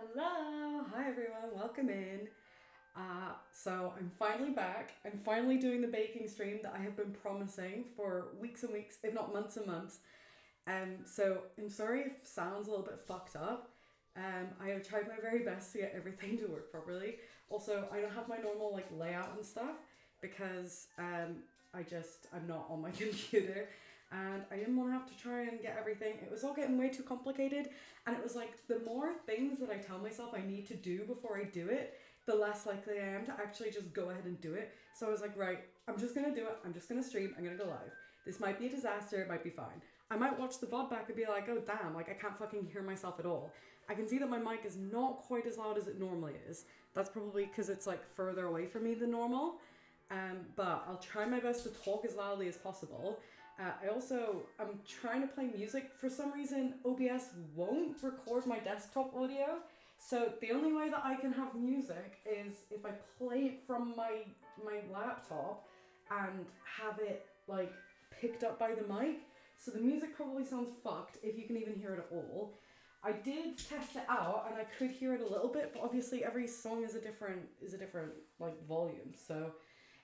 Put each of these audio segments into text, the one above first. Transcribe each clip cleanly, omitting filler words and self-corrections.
Hello, hi everyone, welcome in. So I'm finally back. I'm finally doing the baking stream that I have been promising for weeks and weeks, if not months and months. So I'm sorry if it sounds a little bit fucked up. I have tried my very best to get everything to work properly. Also, I don't have my normal like layout and stuff because I'm not on my computer and I didn't want to have to try and get everything. It was all getting way too complicated, and it was like the more things that I tell myself I need to do before I do it, the less likely I am to actually just go ahead and do it. So I was like, right, I'm just gonna do it. I'm just gonna stream. I'm gonna go live. This might be a disaster. It might be fine. I might watch the VOD back and be like, oh damn, like I can't fucking hear myself at all. I can see that my mic is not quite as loud as it normally is. That's probably because it's like further away from me than normal. But I'll try my best to talk as loudly as possible. I'm trying to play music. For some reason, OBS won't record my desktop audio. So the only way that I can have music is if I play it from my laptop and have it like picked up by the mic. So the music probably sounds fucked if you can even hear it at all. I did test it out and I could hear it a little bit, but obviously every song is a different like volume. So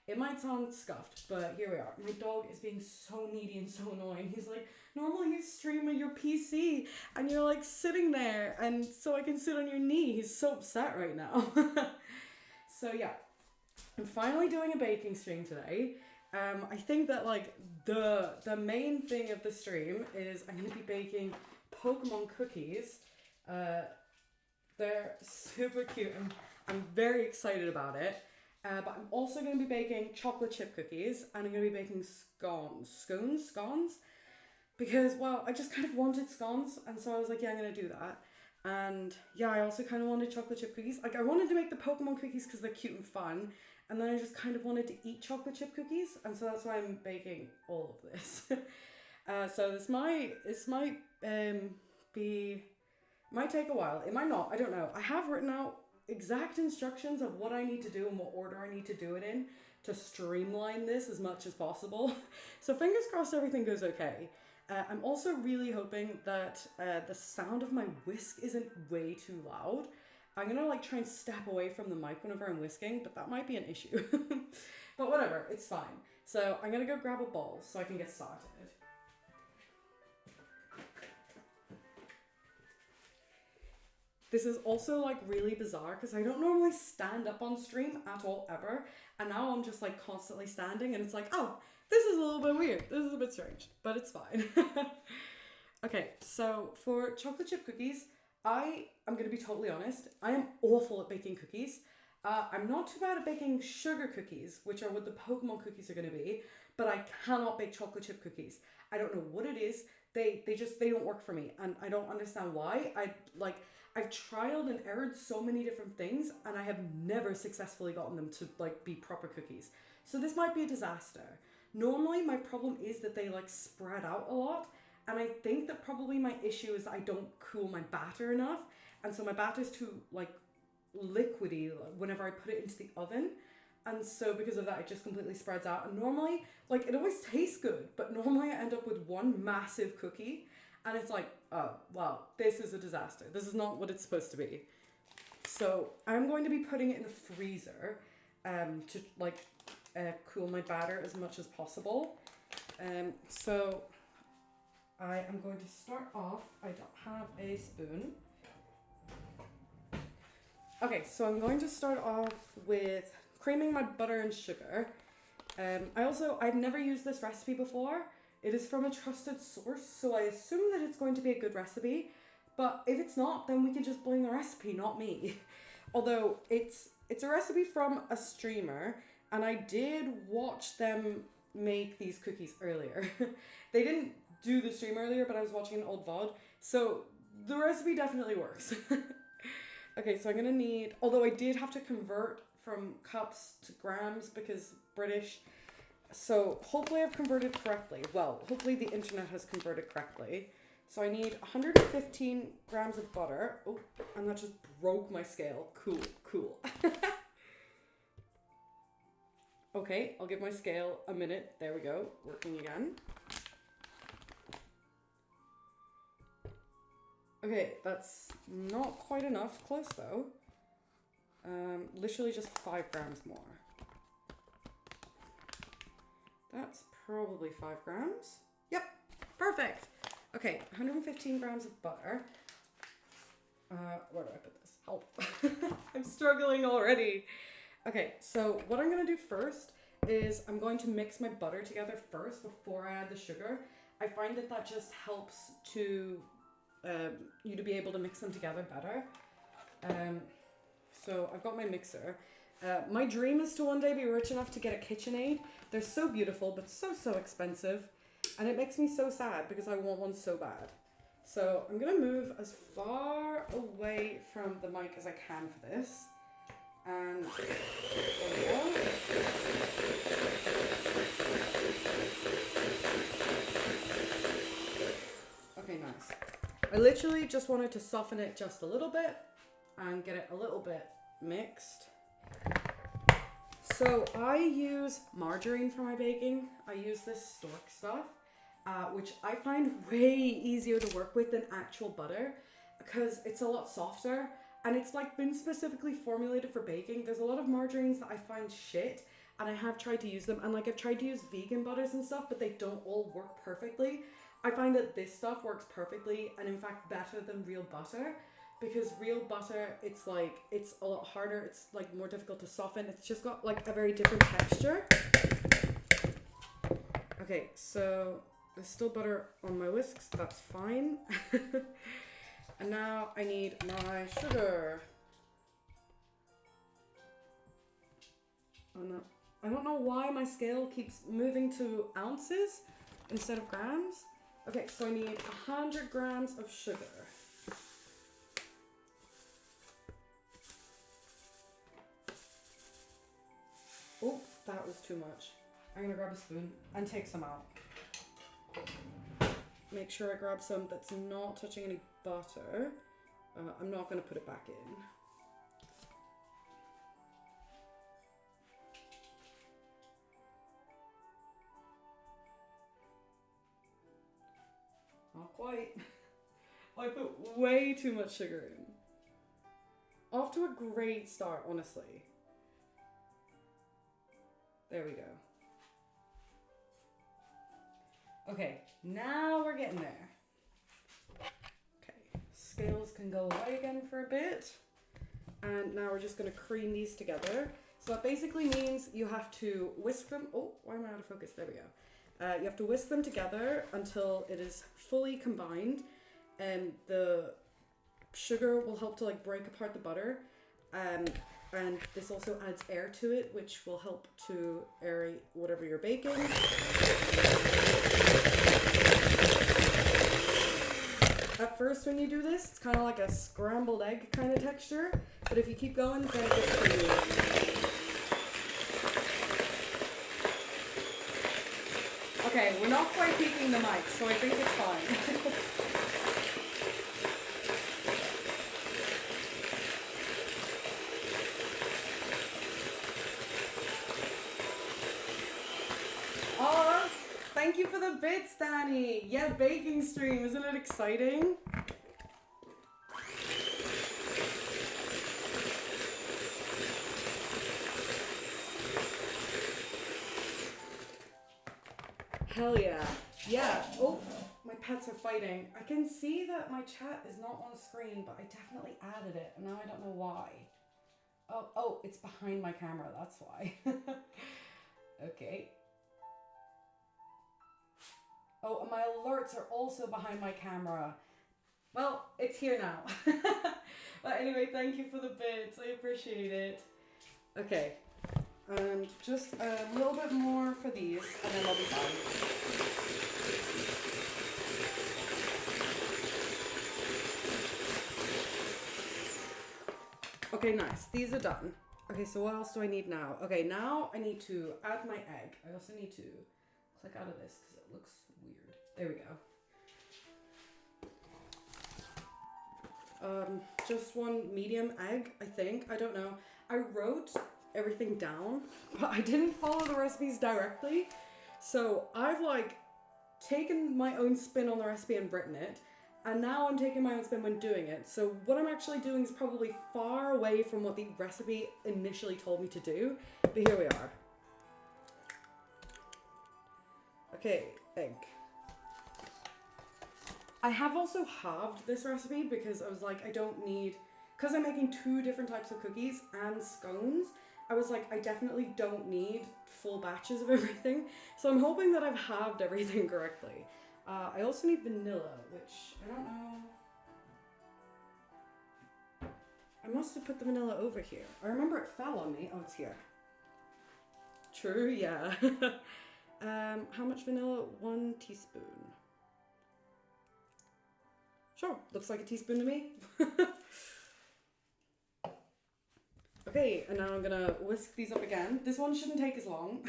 it might sound scuffed, but here we are. My dog is being so needy and so annoying. He's like, normally you stream with your PC and you're like sitting there and so I can sit on your knee. He's so upset right now. So yeah, I'm finally doing a baking stream today. I think that like the main thing of the stream is I'm gonna be baking Pokemon cookies. Uh, they're super cute. I'm very excited about it. But I'm also going to be baking chocolate chip cookies and I'm going to be baking scones, because, well, I just kind of wanted scones, and so I was like, yeah, I'm going to do that. And yeah, I also kind of wanted chocolate chip cookies. Like, I wanted to make the Pokemon cookies because they're cute and fun, and then I just kind of wanted to eat chocolate chip cookies, and so that's why I'm baking all of this. So this might be might take a while. It might not. I don't know. I have written out exact instructions of what I need to do and what order I need to do it in to streamline this as much as possible. So fingers crossed everything goes okay. I'm also really hoping that the sound of my whisk isn't way too loud. I'm gonna like try and step away from the mic whenever I'm whisking, but that might be an issue. But whatever, it's fine. So I'm gonna go grab a bowl so I can get started. This is also like really bizarre because I don't normally stand up on stream at all ever, and now I'm just like constantly standing, and it's like, oh, this is a little bit weird. This is a bit strange, but it's fine. Okay, so for chocolate chip cookies, I'm gonna be totally honest. I am awful at baking cookies. I'm not too bad at baking sugar cookies, which are what the Pokemon cookies are gonna be, but I cannot bake chocolate chip cookies. I don't know what it is. They don't work for me, and I don't understand why. I've trialed and errored so many different things, and I have never successfully gotten them to like be proper cookies. So this might be a disaster. Normally my problem is that they like spread out a lot, and I think that probably my issue is that I don't cool my batter enough, and so my batter is too like liquidy whenever I put it into the oven. And so because of that, it just completely spreads out. And normally, like, it always tastes good, but normally I end up with one massive cookie, and it's like, oh, wow, this is a disaster. This is not what it's supposed to be. So I'm going to be putting it in the freezer to like cool my batter as much as possible. So I am going to start off. I don't have a spoon. Okay, so I'm going to start off with creaming my butter and sugar. I've never used this recipe before. It is from a trusted source, so I assume that it's going to be a good recipe. But if it's not, then we can just blame the recipe, not me. Although it's a recipe from a streamer, and I did watch them make these cookies earlier. They didn't do the stream earlier, but I was watching an old VOD, so the recipe definitely works. Okay, so I'm gonna need, although I did have to convert from cups to grams because British, so hopefully I've converted correctly. Well, hopefully the internet has converted correctly. So I need 115 grams of butter. Oh, and that just broke my scale. Cool, cool. Okay, I'll give my scale a minute. There we go, working again. Okay, that's not quite enough. Close though. Literally just 5 grams more. That's probably 5 grams. Yep, perfect. Okay, 115 grams of butter. Where do I put this? Oh, I'm struggling already. Okay, so what I'm gonna do first is I'm going to mix my butter together first before I add the sugar. I find that that just helps to you to be able to mix them together better. So I've got my mixer. My dream is to one day be rich enough to get a KitchenAid. They're so beautiful, but so expensive. And it makes me so sad because I want one so bad. So I'm gonna move as far away from the mic as I can for this. And there we go. Okay, nice. I literally just wanted to soften it just a little bit and get it a little bit mixed. So I use margarine for my baking. I use this Stork stuff, which I find way easier to work with than actual butter because it's a lot softer and it's like been specifically formulated for baking. There's a lot of margarines that I find shit and I have tried to use them, and like I've tried to use vegan butters and stuff, but they don't all work perfectly. I find that this stuff works perfectly and in fact better than real butter, because real butter, it's like, it's a lot harder, it's like more difficult to soften, it's just got like a very different texture. Okay, so there's still butter on my whisks, that's fine. And now I need my sugar. Oh no, I don't know why my scale keeps moving to ounces instead of grams. Okay, so I need 100 grams of sugar. Oh, that was too much. I'm gonna grab a spoon and take some out. Make sure I grab some that's not touching any butter. I'm not gonna put it back in. Not quite. I put way too much sugar in. Off to a great start, honestly. There we go. Okay, now we're getting there. Okay, scales can go away again for a bit. And now we're just gonna cream these together. So that basically means you have to whisk them. Oh, why am I out of focus? There we go. You have to whisk them together until it is fully combined, and the sugar will help to like break apart the butter, and this also adds air to it, which will help to aerate whatever you're baking. At first when you do this, it's kind of like a scrambled egg kind of texture, but if you keep going, then it gets creamy. Okay, we're not quite peaking the mic, so I think it's fine. Oh, thank you for the bits, Danny. Yeah, baking stream, isn't it exciting? Hell yeah. Yeah. Oh, my pets are fighting. I can see that my chat is not on screen, but I definitely added it, and now I don't know why. Oh, it's behind my camera, that's why. Okay. Oh, and my alerts are also behind my camera. Well, it's here now. But anyway, thank you for the bits. I appreciate it. Okay. And just a little bit more for these, and then I'll be done. Okay, nice. These are done. Okay, so what else do I need now? Okay, now I need to add my egg. I also need to click out of this because it looks weird. There we go. Just one medium egg, I think. I don't know. I wrote everything down, but I didn't follow the recipes directly. So I've like taken my own spin on the recipe and written it. And now I'm taking my own spin when doing it. So what I'm actually doing is probably far away from what the recipe initially told me to do. But here we are. Okay, egg. I have also halved this recipe because I was like, I don't need, because I'm making 2 different types of cookies and scones, I was like, I definitely don't need full batches of everything. So I'm hoping that I've halved everything correctly. I also need vanilla, which I don't know. I must have put the vanilla over here. I remember it fell on me. Oh, it's here. True, yeah. How much vanilla? 1 teaspoon. Sure, looks like a teaspoon to me. Okay, and now I'm gonna whisk these up again. This one shouldn't take as long.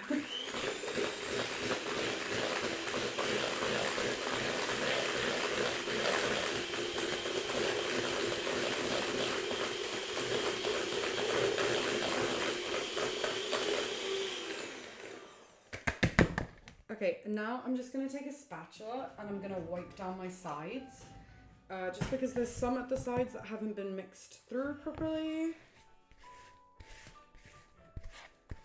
Okay, and now I'm just gonna take a spatula and I'm gonna wipe down my sides. Just because there's some at the sides that haven't been mixed through properly.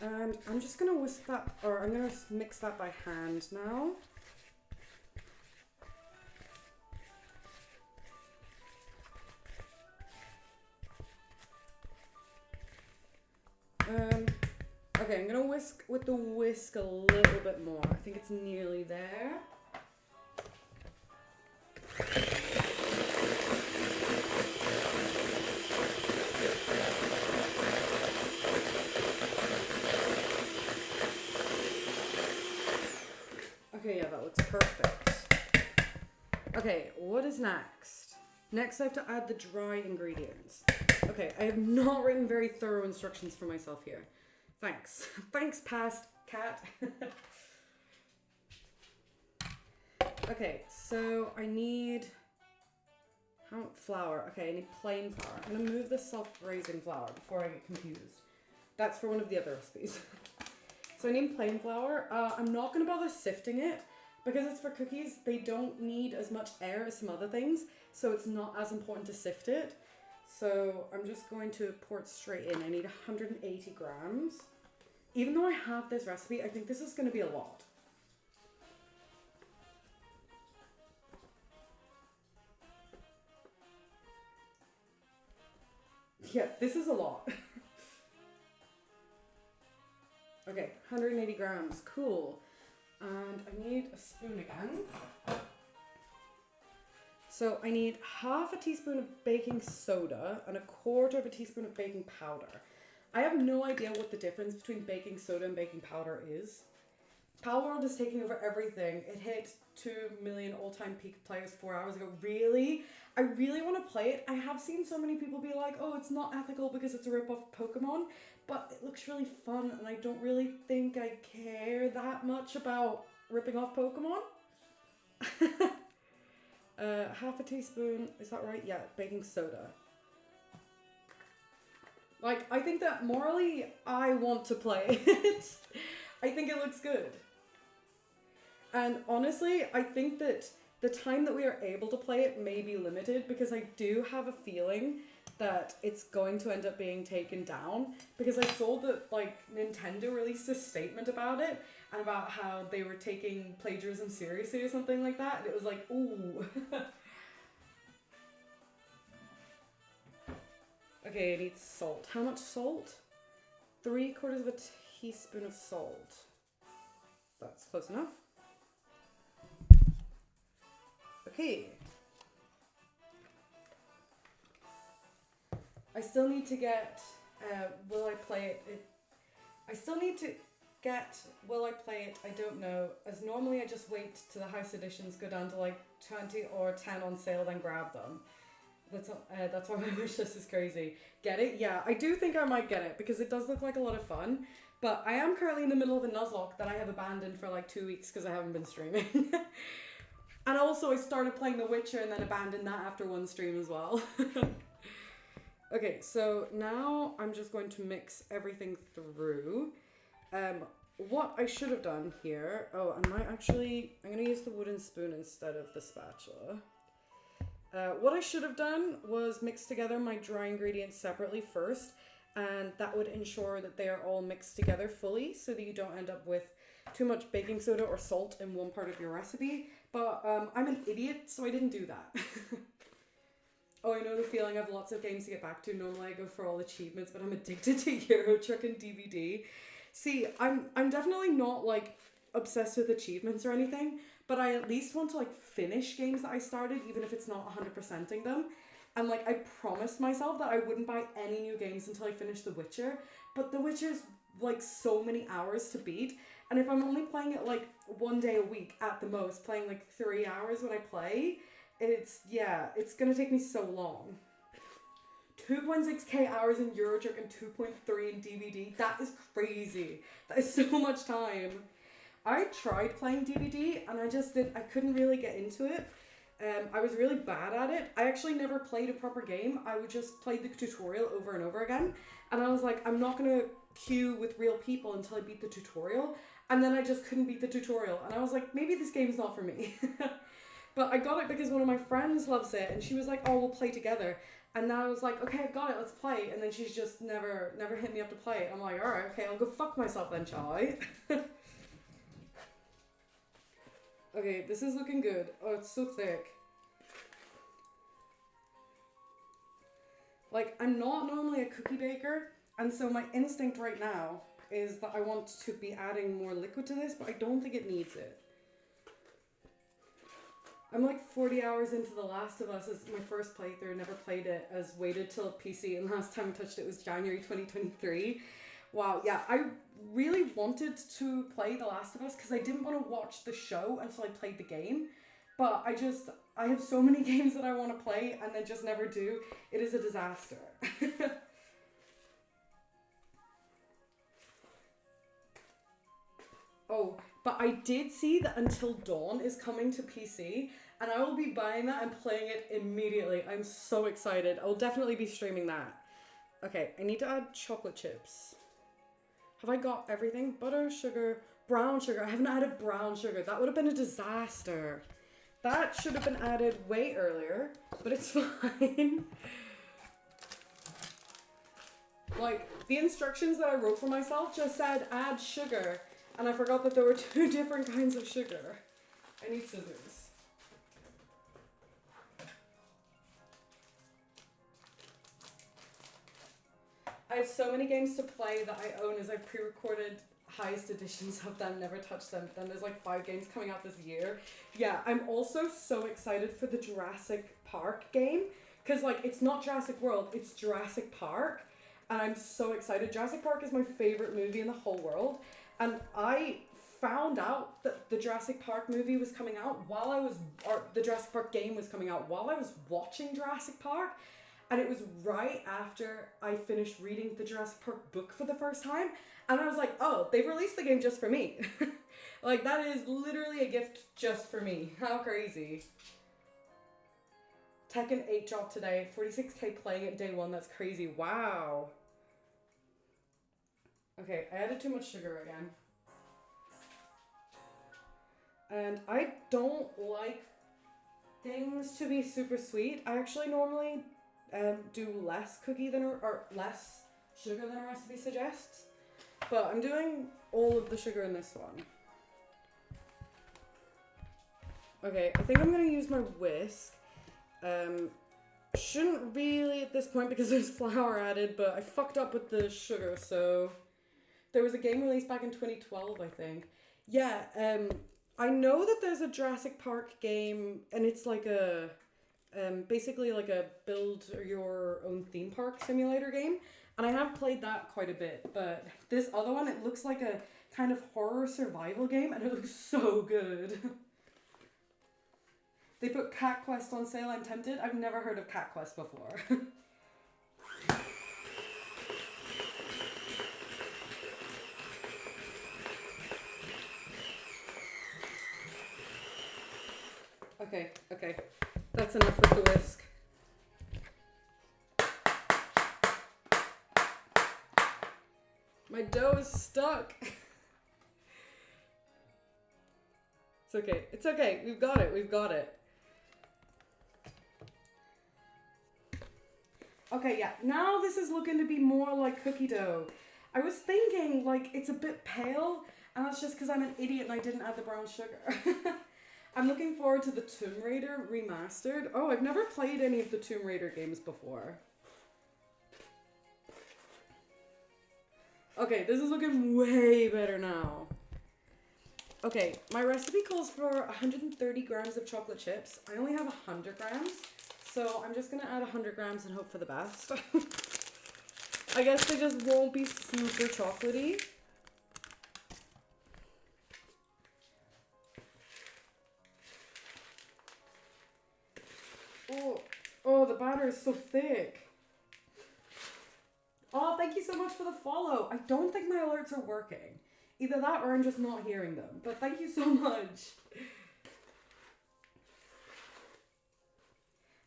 And I'm just gonna whisk that, or I'm gonna mix that by hand now. Okay, I'm gonna whisk with the whisk a little bit more. I think it's nearly there. Okay, yeah, that looks perfect. Okay, what is next? Next, I have to add the dry ingredients. Okay, I have not written very thorough instructions for myself here. Thanks. Thanks, past cat. Okay, so I need flour. Okay, I need plain flour. I'm gonna move the self-raising flour before I get confused. That's for one of the other recipes. So I need plain flour. I'm not gonna bother sifting it because it's for cookies. They don't need as much air as some other things, so it's not as important to sift it. So I'm just going to pour it straight in. I need 180 grams. Even though I have this recipe, I think this is going to be a lot. Yeah, this is a lot. Okay, 180 grams, cool. And I need a spoon again. So I need half a teaspoon of baking soda and 1/4 teaspoon of baking powder. I have no idea what the difference between baking soda and baking powder is. Palworld is taking over everything. It hit 2 million all-time peak players 4 hours ago. Really? I really want to play it. I have seen so many people be like, oh, it's not ethical because it's a rip-off Pokemon, but it looks really fun and I don't really think I care that much about ripping off Pokemon. Half a teaspoon, is that right? Yeah, baking soda. Like, I think that morally, I want to play it. I think it looks good. And honestly, I think that the time that we are able to play it may be limited because I do have a feeling that it's going to end up being taken down because I saw that, like, Nintendo released a statement about it and about how they were taking plagiarism seriously or something like that, and it was like, ooh. Okay, I need salt. How much salt? 3/4 teaspoon of salt. That's close enough. Okay. I still need to get, will I play it? I still need to get, will I play it? I don't know. As normally I just wait till the house editions go down to like 20 or 10 on sale, then grab them. That's why my wish list is crazy. Get it? Yeah, I do think I might get it because it does look like a lot of fun. But I am currently in the middle of a Nuzlocke that I have abandoned for like 2 weeks because I haven't been streaming. And also I started playing The Witcher and then abandoned that after one stream as well. Okay, so now I'm just going to mix everything through. What I should have done here, I'm going to use the wooden spoon instead of the spatula. What I should have done was mix together my dry ingredients separately first, and that would ensure that they are all mixed together fully so that you don't end up with too much baking soda or salt in one part of your recipe. But I'm an idiot, so I didn't do that. Oh, I know the feeling. I have lots of games to get back to. Normally I go for all achievements, but I'm addicted to Euro Truck and DBD. See, I'm definitely not like obsessed with achievements or anything, but I at least want to like finish games that I started, even if it's not 100%ing them. And like I promised myself that I wouldn't buy any new games until I finished The Witcher, but The Witcher's like so many hours to beat, and if I'm only playing it like one day a week at the most, playing like 3 hours when I play, it's gonna take me so long. 2.6k hours in Euro Truck and 2.3 in DBD. That is crazy. That is so much time. I tried playing DBD and I couldn't really get into it. I was really bad at it. I actually never played a proper game. I would just play the tutorial over and over again. And I was like, I'm not gonna queue with real people until I beat the tutorial. And then I just couldn't beat the tutorial. And I was like, maybe this game's not for me. But I got it because one of my friends loves it, and she was like, oh, we'll play together. And then I was like, okay, I've got it, let's play. And then she's just never hit me up to play. I'm like, alright, okay, I'll go fuck myself then, shall I? Okay, this is looking good. Oh, it's so thick. Like, I'm not normally a cookie baker, and so my instinct right now is that I want to be adding more liquid to this, but I don't think it needs it. I'm like 40 hours into The Last of Us as my first playthrough, never played it, as waited till PC, and last time I touched it was January 2023. Wow, yeah, I really wanted to play The Last of Us because I didn't want to watch the show until I played the game, but I have so many games that I want to play and then just never do. It is a disaster. Oh, but I did see that Until Dawn is coming to PC, and I will be buying that and playing it immediately. I'm so excited. I'll definitely be streaming that. Okay, I need to add chocolate chips. Have I got everything? Butter, sugar, brown sugar. I haven't added brown sugar. That would have been a disaster. That should have been added way earlier, but it's fine. Like, the instructions that I wrote for myself just said add sugar, and I forgot that there were 2 different kinds of sugar. I need scissors. I have so many games to play that I own as I've pre-recorded highest editions of them, never touched them. Then there's like 5 games coming out this year. Yeah, I'm also so excited for the Jurassic Park game, because like it's not Jurassic World, it's Jurassic Park, and I'm so excited. Jurassic Park is my favorite movie in the whole world, and I found out that the Jurassic Park movie was coming out or the Jurassic Park game was coming out while I was watching Jurassic Park. And it was right after I finished reading the Jurassic Park book for the first time. And I was like, oh, they've released the game just for me. Like, that is literally a gift just for me. How crazy. Tekken 8 dropped today. 46k playing it day 1. That's crazy. Wow. Okay, I added too much sugar again. And I don't like things to be super sweet. I actually normally do less less sugar than a recipe suggests, but I'm doing all of the sugar in this one. Okay, I think I'm gonna use my whisk. Shouldn't really at this point because there's flour added, but I fucked up with the sugar. So there was a game released back in 2012, I think. Yeah, I know that there's a Jurassic Park game, and it's like a basically like a build your own theme park simulator game, and I have played that quite a bit, but this other one, it looks like a kind of horror survival game, and it looks so good. They put Cat Quest on sale. I'm tempted. I've never heard of Cat Quest before. Okay. That's enough with the whisk. My dough is stuck. It's okay. We've got it. Okay, yeah, now this is looking to be more like cookie dough. I was thinking, like, it's a bit pale, and that's just because I'm an idiot and I didn't add the brown sugar. I'm looking forward to the Tomb Raider remastered. Oh, I've never played any of the Tomb Raider games before. Okay, this is looking way better now. Okay, my recipe calls for 130 grams of chocolate chips. I only have 100 grams, so I'm just gonna add 100 grams and hope for the best. I guess they just won't be super chocolatey. Oh, the batter is so thick. Oh, thank you so much for the follow. I don't think my alerts are working. Either that or I'm just not hearing them. But thank you so much.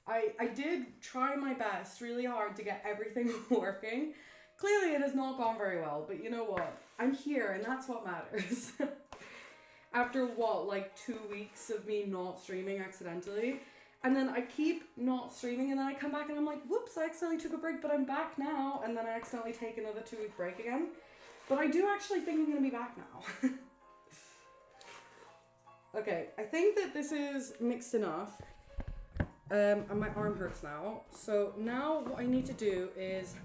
I did try my best really hard to get everything working. Clearly it has not gone very well, but you know what? I'm here and that's what matters. After what, like 2 weeks of me not streaming accidentally? And then I keep not streaming and then I come back and I'm like, whoops, I accidentally took a break, but I'm back now. And then I accidentally take another 2-week break again. But I do actually think I'm going to be back now. Okay, I think that this is mixed enough. And my arm hurts now. So now what I need to do is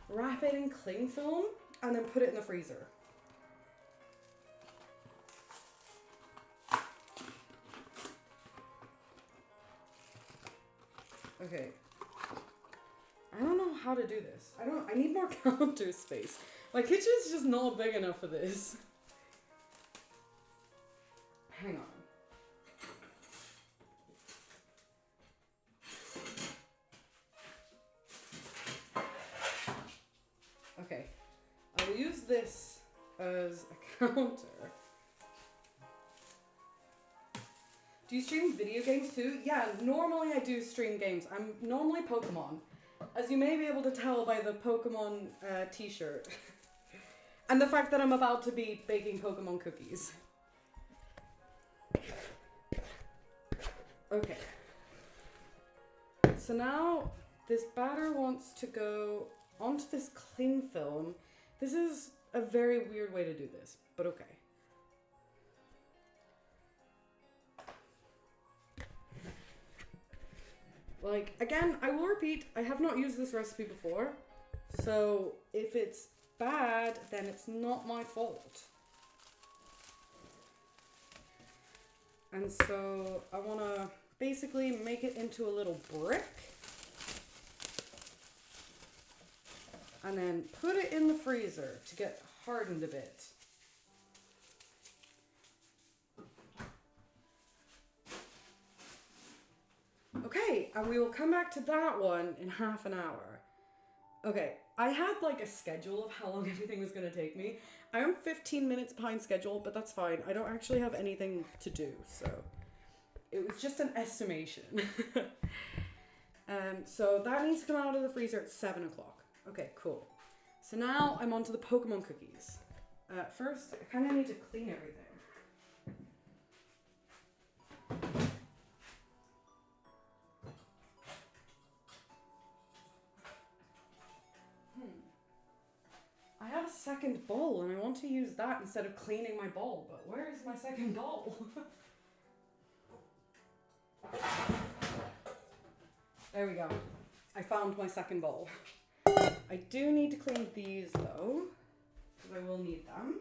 wrap it in cling film and then put it in the freezer. Okay. I don't know how to do this. I need more counter space. My kitchen's just not big enough for this. Hang on. Okay. I'll use this as a counter. Do you stream video games too? Yeah, normally I do stream games. I'm normally Pokemon. As you may be able to tell by the Pokemon t-shirt. And the fact that I'm about to be baking Pokemon cookies. Okay. So now this batter wants to go onto this cling film. This is a very weird way to do this, but okay. Like, again, I will repeat, I have not used this recipe before, so if it's bad, then it's not my fault. And so I want to basically make it into a little brick. And then put it in the freezer to get hardened a bit. Okay, and we will come back to that one in half an hour. Okay, I had like a schedule of how long everything was going to take me. I am 15 minutes behind schedule, but that's fine. I don't actually have anything to do, so it was just an estimation. So that needs to come out of the freezer at 7 o'clock. Okay, cool. So now I'm onto the Pokemon cookies. First, I kind of need to clean everything. I have a second bowl and I want to use that instead of cleaning my bowl, but where is my second bowl? There we go. I found my second bowl. I do need to clean these though, because I will need them.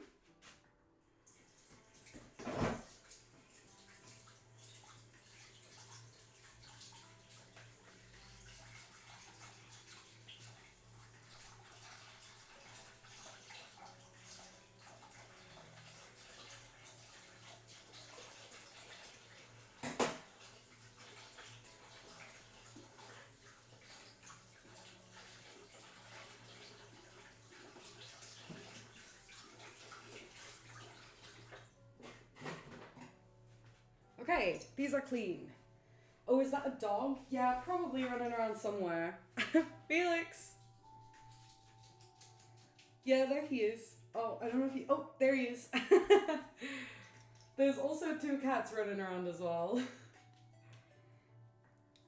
Okay, these are clean. Oh, is that a dog? Yeah, probably running around somewhere. Felix! Yeah, there he is. Oh, I don't know if he... Oh, there he is. There's also 2 cats running around as well.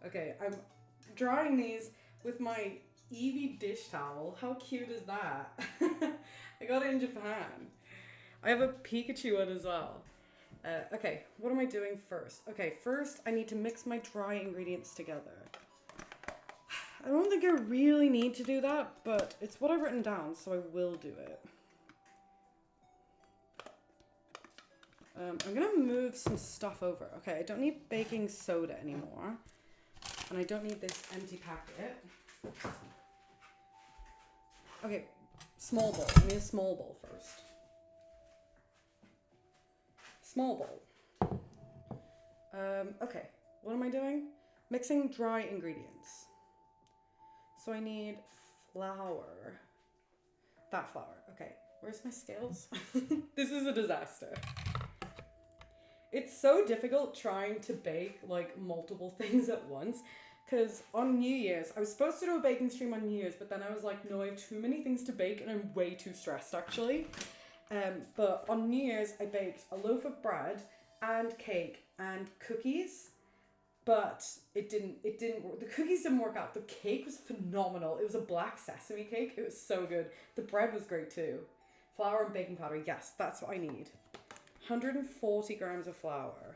Okay, I'm drying these with my Eevee dish towel. How cute is that? I got it in Japan. I have a Pikachu one as well. Okay, what am I doing first? Okay, first I need to mix my dry ingredients together. I don't think I really need to do that, but it's what I've written down, so I will do it. I'm gonna move some stuff over. Okay, I don't need baking soda anymore. And I don't need this empty packet. Okay, small bowl. I need a small bowl first. Small bowl. Okay, what am I doing? Mixing dry ingredients. So I need flour. That flour. Okay, where's my scales? This is a disaster. It's so difficult trying to bake like multiple things at once, because on New Year's, I was supposed to do a baking stream on New Year's, but then I was like, no, I have too many things to bake and I'm way too stressed actually. But on New Year's, I baked a loaf of bread and cake and cookies, but it didn't work. The cookies didn't work out. The cake was phenomenal. It was a black sesame cake. It was so good. The bread was great too. Flour and baking powder. Yes, that's what I need. 140 grams of flour.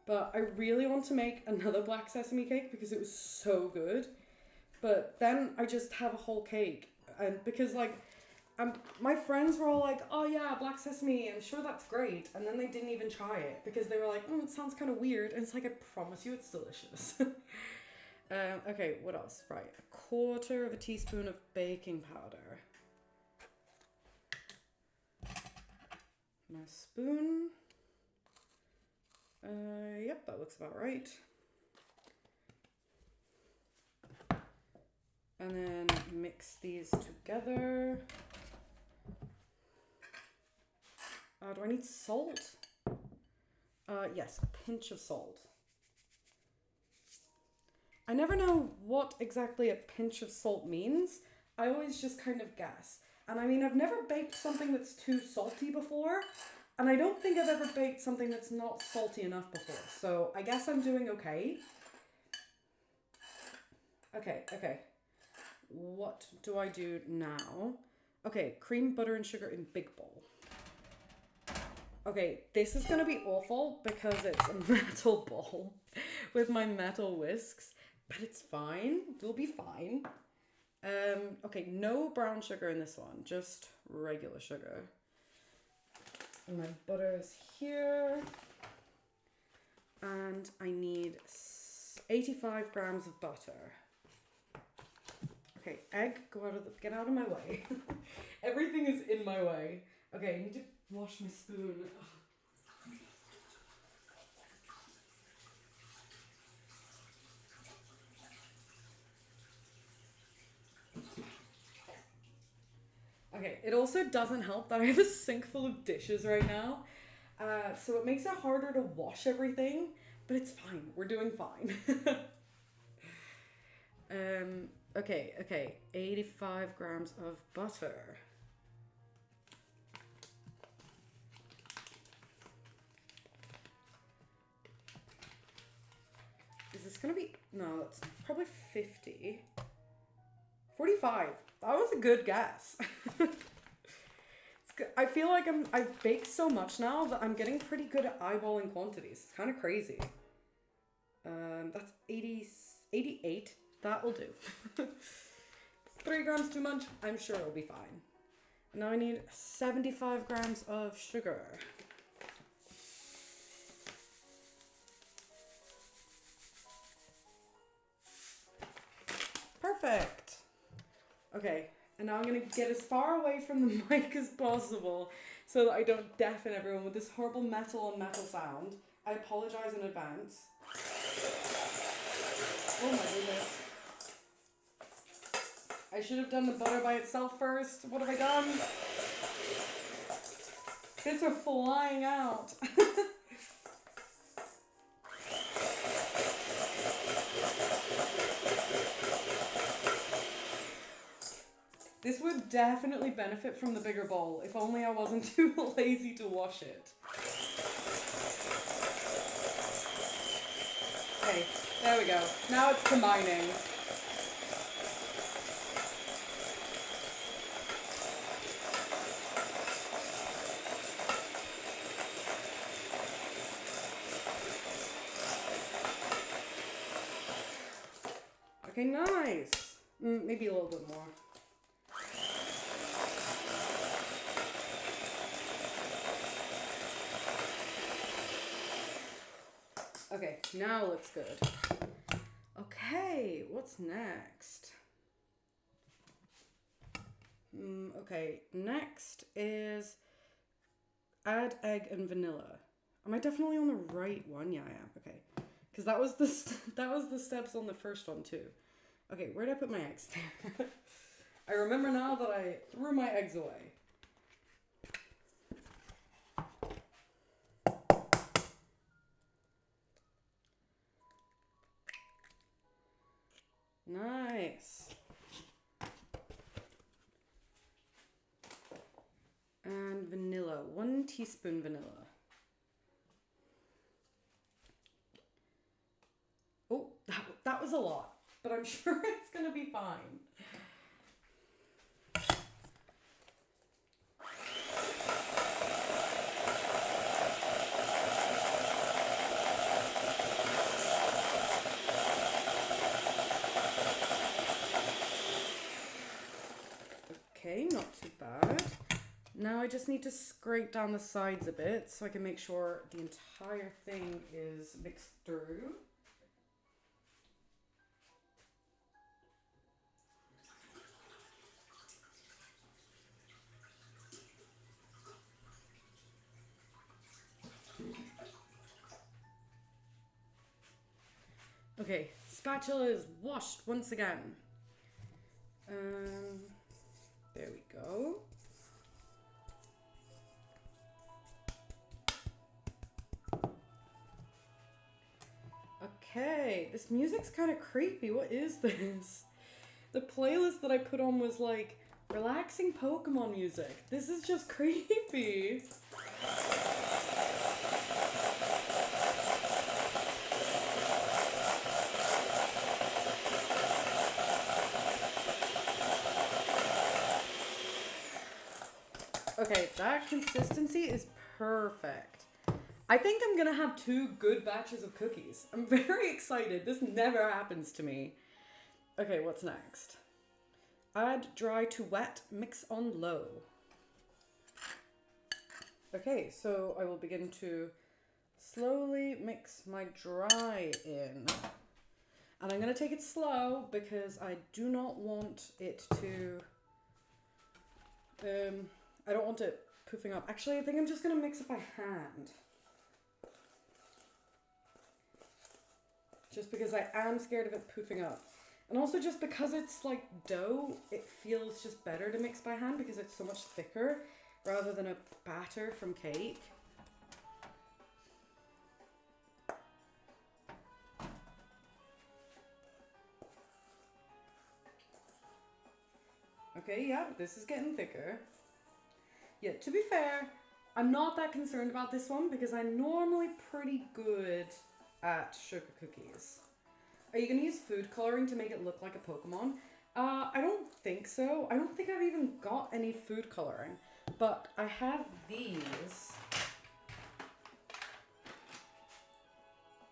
But I really want to make another black sesame cake because it was so good. But then I just have a whole cake. And because like, my friends were all like, oh yeah, black sesame, I'm sure that's great. And then they didn't even try it because they were like, it sounds kind of weird. And it's like, I promise you it's delicious. Okay, what else? Right, 1/4 teaspoon of baking powder. My spoon. Yep, that looks about right. And then mix these together. Do I need salt? Yes, a pinch of salt. I never know what exactly a pinch of salt means. I always just kind of guess. And I mean, I've never baked something that's too salty before, and I don't think I've ever baked something that's not salty enough before. So I guess I'm doing okay. Okay. What do I do now? Okay, cream, butter, and sugar in big bowl. Okay, this is gonna be awful because it's a metal bowl with my metal whisks, but it's fine. It'll be fine. Okay, no brown sugar in this one, just regular sugar. And my butter is here. And I need 85 grams of butter. Okay, egg, get out of my way. Everything is in my way. Okay, I need to wash my spoon. Okay, it also doesn't help that I have a sink full of dishes right now. So it makes it harder to wash everything, but it's fine. We're doing fine. Okay, 85 grams of butter. Is this gonna be, no, that's probably 50. 45. That was a good guess. It's good. I feel like I've baked so much now that I'm getting pretty good at eyeballing quantities. It's kind of crazy. That's 88. That will do. 3 grams too much. I'm sure it'll be fine. And now I need 75 grams of sugar. Perfect. Okay, and now I'm gonna get as far away from the mic as possible so that I don't deafen everyone with this horrible metal on metal sound. I apologize in advance. Oh my goodness. I should have done the butter by itself first. What have I done? Bits are flying out. This would definitely benefit from the bigger bowl, if only I wasn't too lazy to wash it. Okay, There we go. Now it's combining. Okay, nice. Maybe a little bit more. Okay, now looks good. Okay, what's next? Okay, next is add egg and vanilla. Am I definitely on the right one? Yeah, I am. Okay, because that was that was the steps on the first one too. Okay, where did I put my eggs? I remember now that I threw my eggs away. Nice. And vanilla, 1 teaspoon vanilla. Oh, that was a lot, but I'm sure it's gonna be fine. Okay, not too bad. Now I just need to scrape down the sides a bit so I can make sure the entire thing is mixed through. Okay, spatula is washed once again. There we go. Okay, this music's kind of creepy. What is this? The playlist that I put on was like relaxing Pokemon music. This is just creepy. Okay, that consistency is perfect. I think I'm gonna have 2 good batches of cookies. I'm very excited. This never happens to me. Okay, what's next? Add dry to wet, mix on low. Okay, so I will begin to slowly mix my dry in. And I'm gonna take it slow because I do not want it to, I don't want it poofing up. Actually, I think I'm just gonna mix it by hand. Just because I am scared of it poofing up. And also just because it's like dough, it feels just better to mix by hand because it's so much thicker rather than a batter from cake. Okay, yeah, this is getting thicker. Yeah, to be fair, I'm not that concerned about this one because I'm normally pretty good at sugar cookies. Are you going to use food coloring to make it look like a Pokemon? I don't think so. I don't think I've even got any food coloring, but I have these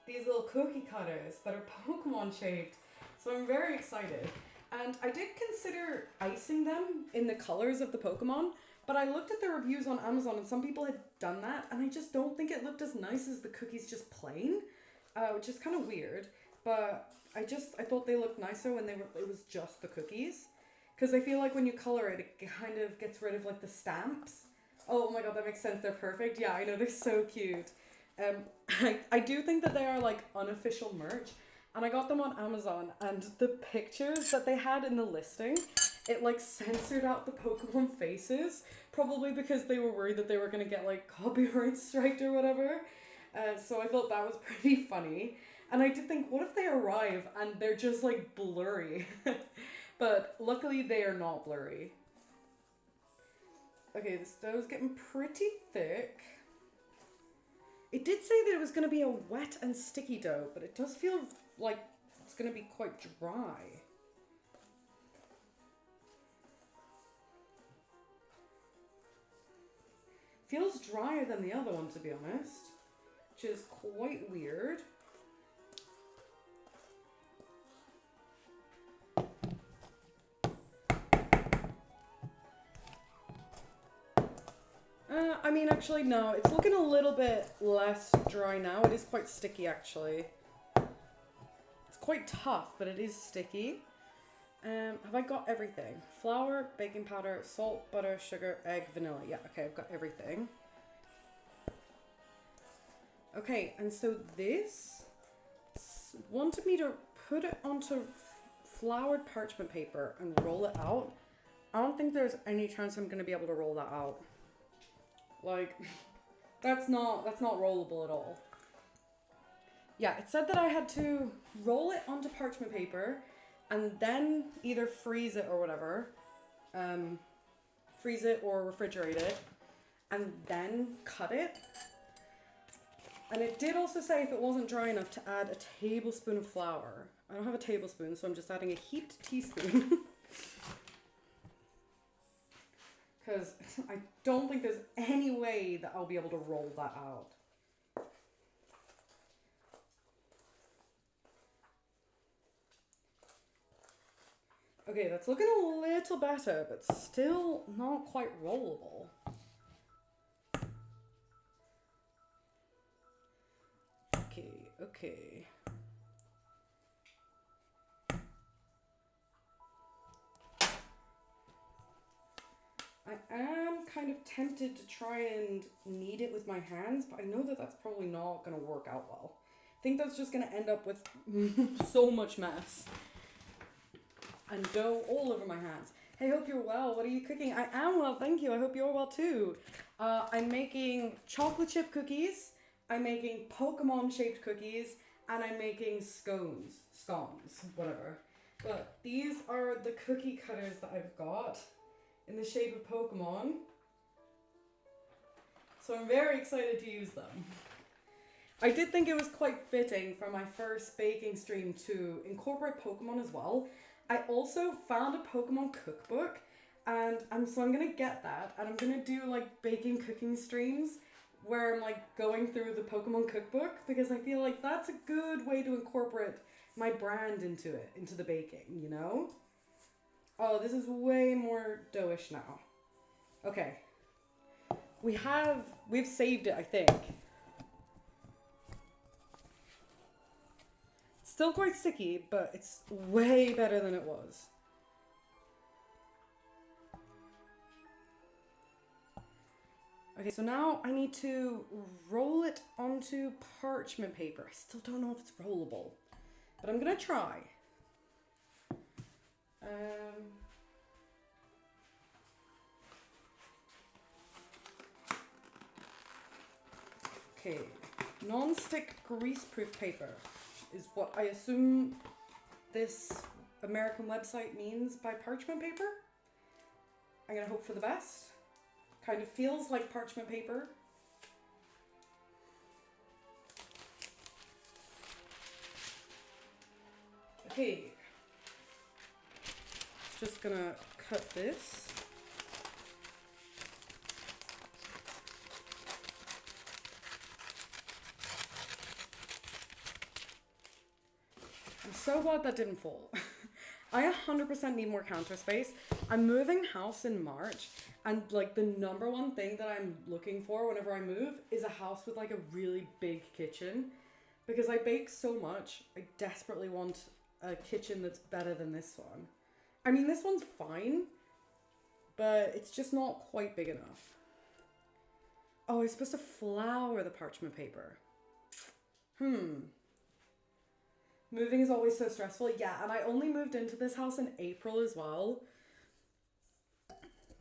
little cookie cutters that are Pokemon shaped, so I'm very excited. And I did consider icing them in the colors of the Pokemon, but I looked at the reviews on Amazon and some people had done that, and I just don't think it looked as nice as the cookies just plain, which is kind of weird. But I thought they looked nicer when it was just the cookies. Because I feel like when you color it, it kind of gets rid of like the stamps. Oh my god, that makes sense. They're perfect. Yeah, I know, they're so cute. I do think that they are like unofficial merch. And I got them on Amazon, and the pictures that they had in the listing, it like censored out the Pokemon faces. Probably because they were worried that they were going to get like copyright striked or whatever. So I thought that was pretty funny. And I did think, what if they arrive and they're just like blurry? But luckily they are not blurry. Okay, this dough's getting pretty thick. It did say that it was going to be a wet and sticky dough, but it does feel like it's going to be quite dry. Feels drier than the other one, to be honest, which is quite weird. I mean, actually, no. It's looking a little bit less dry now. It is quite sticky, actually. It's quite tough, but it is sticky. Have I got everything? Flour, baking powder, salt, butter, sugar, egg, vanilla. Yeah, okay, I've got everything. Okay, and so this wanted me to put it onto floured parchment paper and roll it out. I don't think there's any chance I'm going to be able to roll that out. Like, that's not rollable at all. Yeah, it said that I had to roll it onto parchment paper and then either freeze it or whatever. Freeze it or refrigerate it. And then cut it. And it did also say if it wasn't dry enough to add a tablespoon of flour. I don't have a tablespoon, so I'm just adding a heaped teaspoon. Because I don't think there's any way that I'll be able to roll that out. Okay, that's looking a little better, but still not quite rollable. Okay. I am kind of tempted to try and knead it with my hands, but I know that that's probably not going to work out well. I think that's just going to end up with so much mess. And dough all over my hands. Hey, hope you're well. What are you cooking? I am well, thank you. I hope you're well too. I'm making chocolate chip cookies. I'm making Pokemon shaped cookies. And I'm making scones, whatever. But these are the cookie cutters that I've got in the shape of Pokemon. So I'm very excited to use them. I did think it was quite fitting for my first baking stream to incorporate Pokemon as well. I also found a Pokemon cookbook, and so I'm gonna get that, and I'm gonna do like baking cooking streams where I'm like going through the Pokemon cookbook, because I feel like that's a good way to incorporate my brand into it, into the baking, you know? Oh, this is way more doughish now. Okay. We've saved it, I think. It's still quite sticky, but it's way better than it was. Okay, so now I need to roll it onto parchment paper. I still don't know if it's rollable, but I'm gonna try. Okay, non-stick grease-proof paper is what I assume this American website means by parchment paper. I'm gonna hope for the best. Kind of feels like parchment paper. Okay. Just gonna cut this. I'm so glad that didn't fall. I 100% need more counter space. I'm moving house in March, and like the number one thing that I'm looking for whenever I move is a house with like a really big kitchen, because I bake so much. I desperately want a kitchen that's better than this one. I mean, this one's fine, but it's just not quite big enough. Oh, I'm supposed to flour the parchment paper. Moving is always so stressful. Yeah, and I only moved into this house in April as well.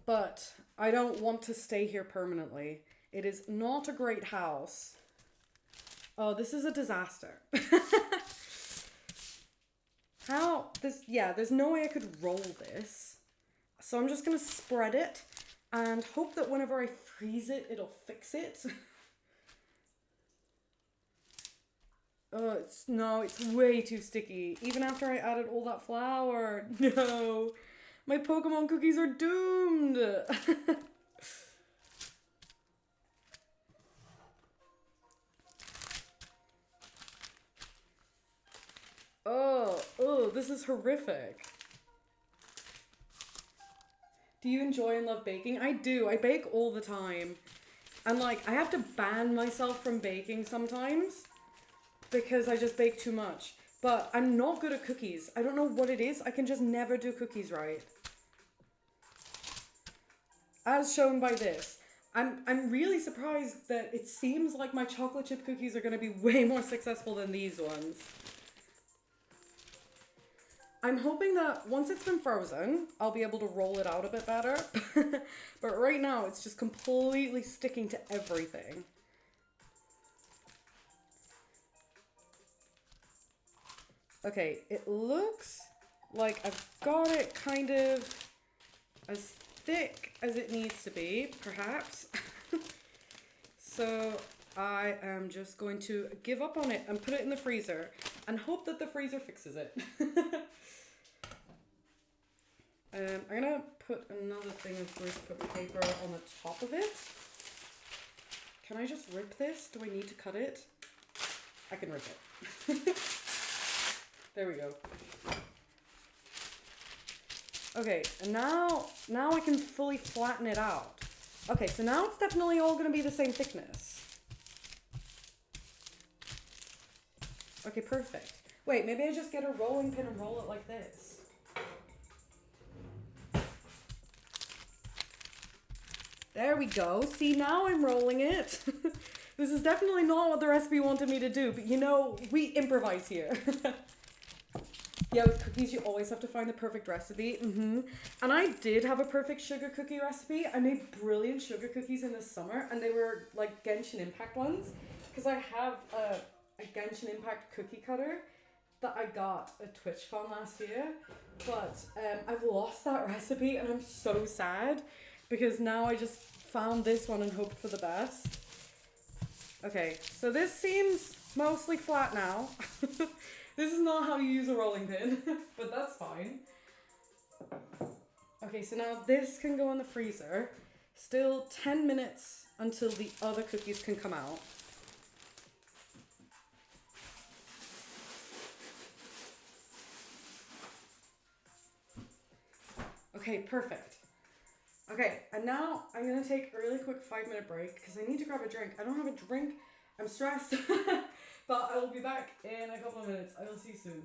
But I don't want to stay here permanently. It is not a great house. Oh, this is a disaster. There's no way I could roll this. So I'm just going to spread it and hope that whenever I freeze it, it'll fix it. No, it's way too sticky. Even after I added all that flour. No. My Pokemon cookies are doomed. Oh, this is horrific. Do you enjoy and love baking? I do. I bake all the time. And like, I have to ban myself from baking sometimes because I just bake too much. But I'm not good at cookies. I don't know what it is. I can just never do cookies right. As shown by this. I'm really surprised that it seems like my chocolate chip cookies are going to be way more successful than these ones. I'm hoping that once it's been frozen, I'll be able to roll it out a bit better. But right now, it's just completely sticking to everything. Okay, it looks like I've got it kind of as thick as it needs to be, perhaps. So I am just going to give up on it and put it in the freezer and hope that the freezer fixes it. I'm gonna put another thing of greaseproof paper on the top of it. Can I just rip this? Do I need to cut it? I can rip it. There we go. Okay, and now I can fully flatten it out. Okay, so now it's definitely all gonna be the same thickness. Okay, perfect. Wait, maybe I just get a rolling pin and roll it like this. There we go. See, now I'm rolling it. This is definitely not what the recipe wanted me to do, but you know, we improvise here. Yeah, with cookies, you always have to find the perfect recipe. And I did have a perfect sugar cookie recipe. I made brilliant sugar cookies in the summer, and they were like Genshin Impact ones, because I have a Genshin Impact cookie cutter that I got at TwitchCon last year, but I've lost that recipe, and I'm so sad, because now I just found this one and hoped for the best. Okay, so this seems mostly flat now. This is not how you use a rolling pin, but that's fine. Okay, so now this can go in the freezer. Still 10 minutes until the other cookies can come out. Okay, perfect. Okay, and now I'm gonna take a really quick 5-minute break because I need to grab a drink. I don't have a drink. I'm stressed. But I will be back in a couple of minutes. I will see you soon.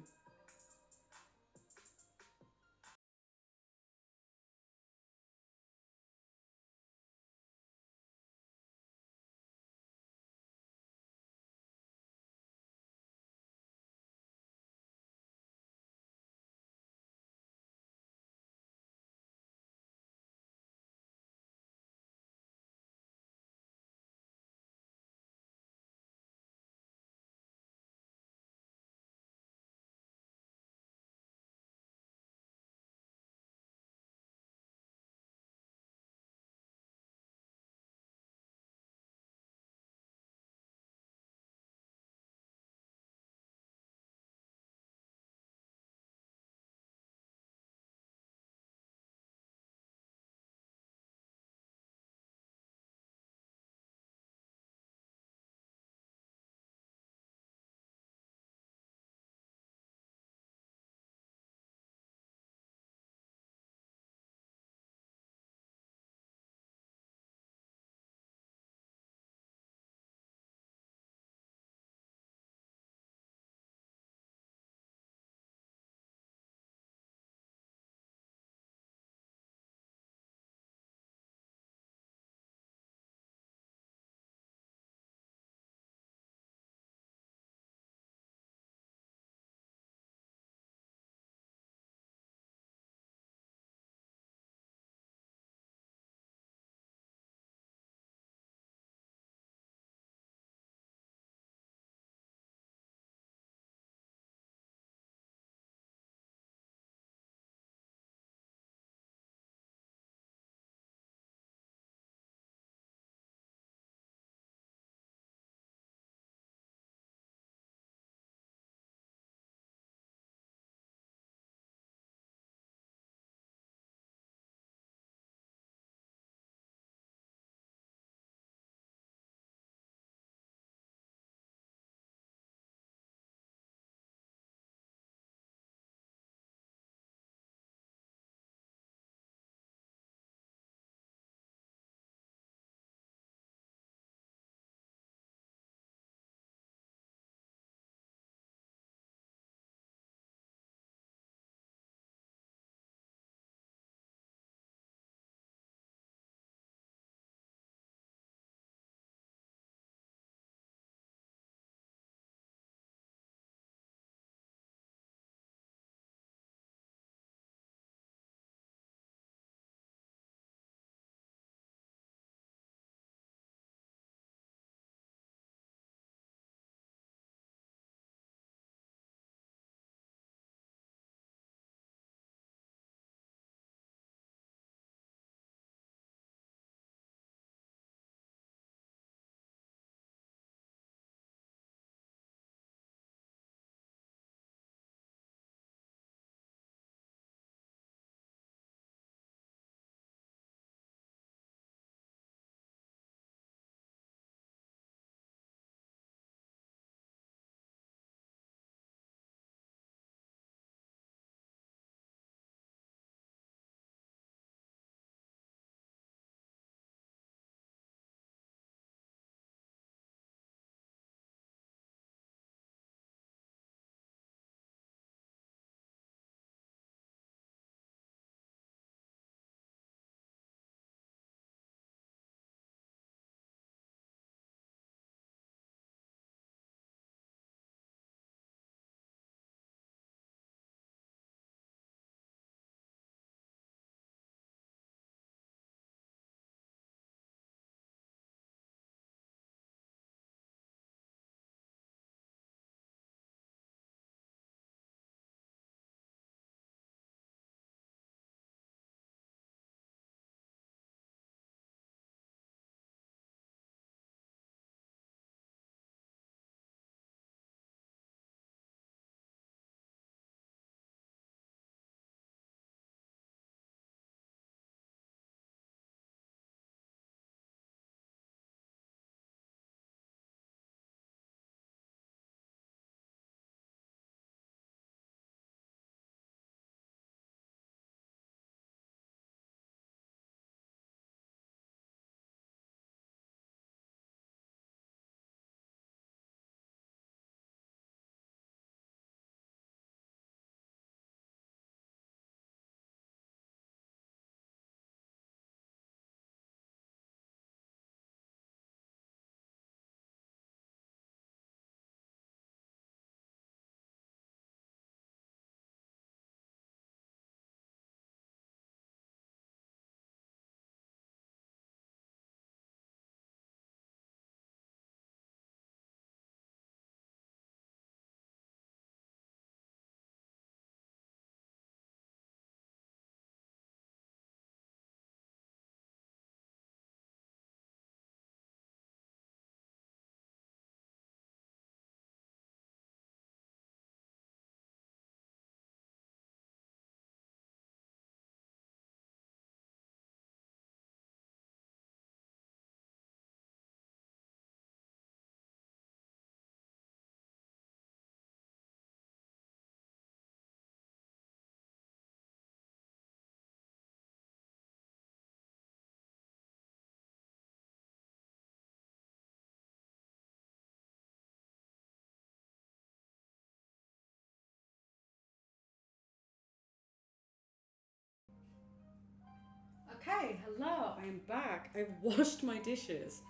Hello, I am back. I washed my dishes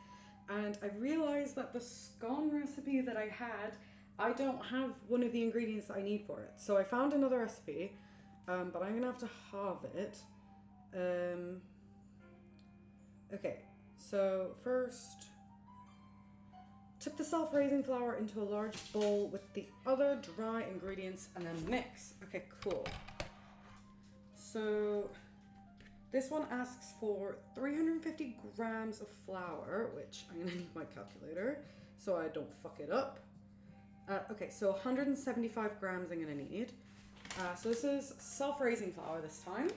and I realized that the scone recipe that I had, I don't have one of the ingredients that I need for it. So I found another recipe, but I'm gonna have to halve it. Okay, so first, tip the self-raising flour into a large bowl with the other dry ingredients and then mix. Okay, cool. So this one asks for 350 grams of flour, which I'm gonna need my calculator so I don't fuck it up. Okay, so 175 grams I'm gonna need. So this is self-raising flour this time.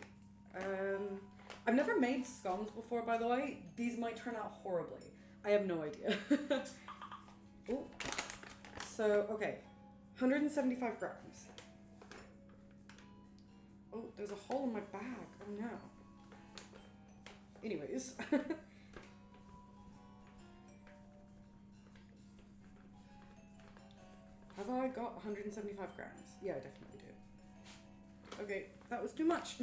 I've never made scones before, by the way. These might turn out horribly. I have no idea. Ooh. So, okay, 175 grams. Oh, there's a hole in my bag. Oh no. Anyways. Have I got 175 grams? Yeah, I definitely do. Okay, that was too much.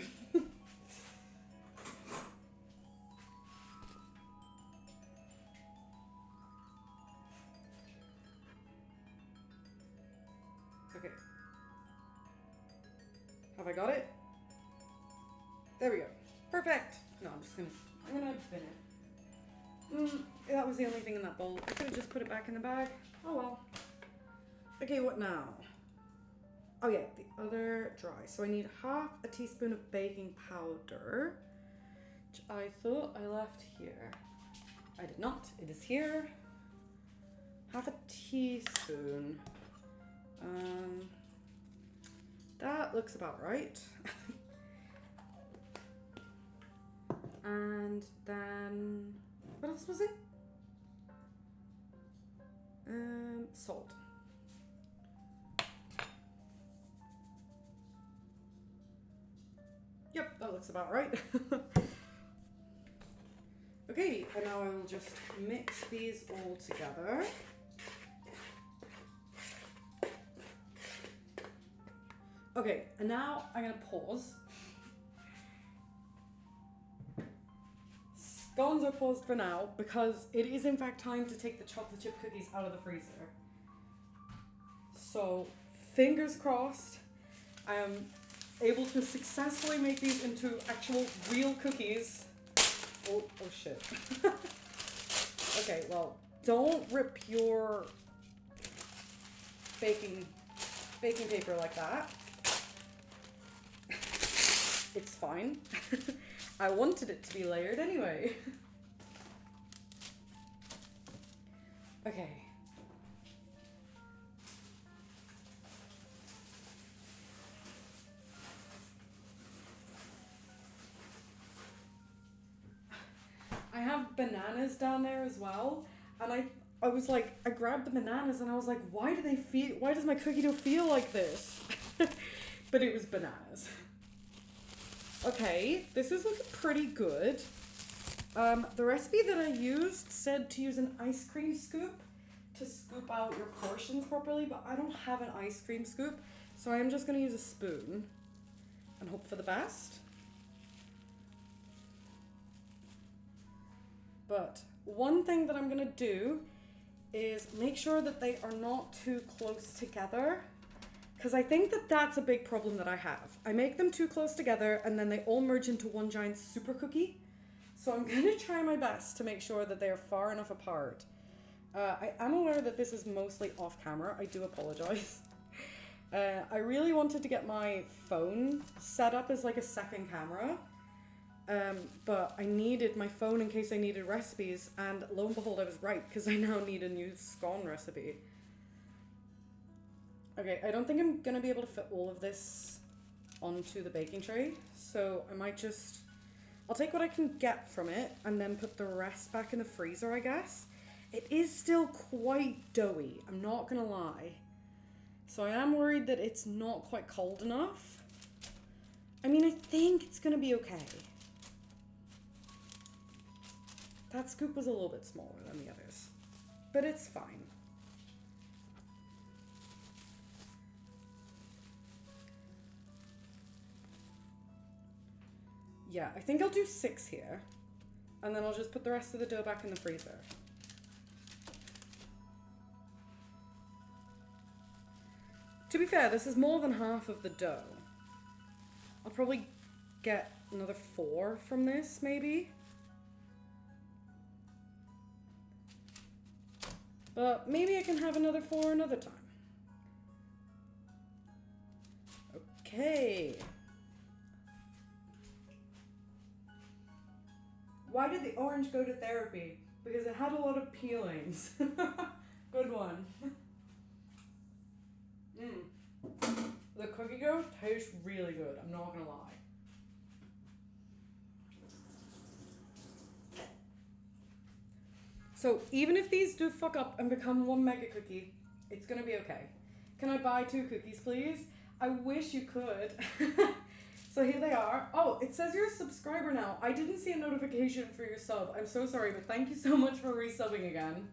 Okay. Have I got it? There we go. Perfect. No, I'm gonna bin it. That was the only thing in that bowl. I could have just put it back in the bag. Oh well. Okay, what now? Oh yeah, the other dry. So I need half a teaspoon of baking powder, which I thought I left here. I did not. It is here. Half a teaspoon. That looks about right. And then, what else was it? Salt. Yep, that looks about right. Okay, and now I will just mix these all together. Okay, and now I'm gonna pause. Scones are paused for now because it is in fact time to take the chocolate chip cookies out of the freezer. So, fingers crossed, I am able to successfully make these into actual real cookies. Oh shit. Okay, well, don't rip your baking paper like that. It's fine. I wanted it to be layered anyway. Okay. I have bananas down there as well, and I was like, I grabbed the bananas and I was like, why does my cookie dough feel like this? But it was bananas. Okay, this is looking pretty good. The recipe that I used said to use an ice cream scoop to scoop out your portions properly, but I don't have an ice cream scoop, so I'm just gonna use a spoon and hope for the best. But one thing that I'm gonna do is make sure that they are not too close together, because I think that that's a big problem that I have. I make them too close together and then they all merge into one giant super cookie. So I'm gonna try my best to make sure that they are far enough apart. I am aware that this is mostly off camera. I do apologize. I really wanted to get my phone set up as like a second camera. But I needed my phone in case I needed recipes, and lo and behold I was right, because I now need a new scone recipe. Okay, I don't think I'm gonna be able to fit all of this onto the baking tray, so I might just... I'll take what I can get from it and then put the rest back in the freezer, I guess. It is still quite doughy, I'm not gonna lie. So I am worried that it's not quite cold enough. I mean, I think it's gonna be okay. That scoop was a little bit smaller than the others, but it's fine. Yeah, I think I'll do 6 here. And then I'll just put the rest of the dough back in the freezer. To be fair, this is more than half of the dough. I'll probably get another 4 from this, maybe. But maybe I can have another 4 another time. Okay. Why did the orange go to therapy? Because it had a lot of peelings. Good one. The cookie dough tastes really good, I'm not gonna lie. So even if these do fuck up and become one mega cookie, it's gonna be okay. Can I buy 2 cookies, please? I wish you could. So here they are. Oh, it says you're a subscriber now. I didn't see a notification for your sub. I'm so sorry, but thank you so much for resubbing again.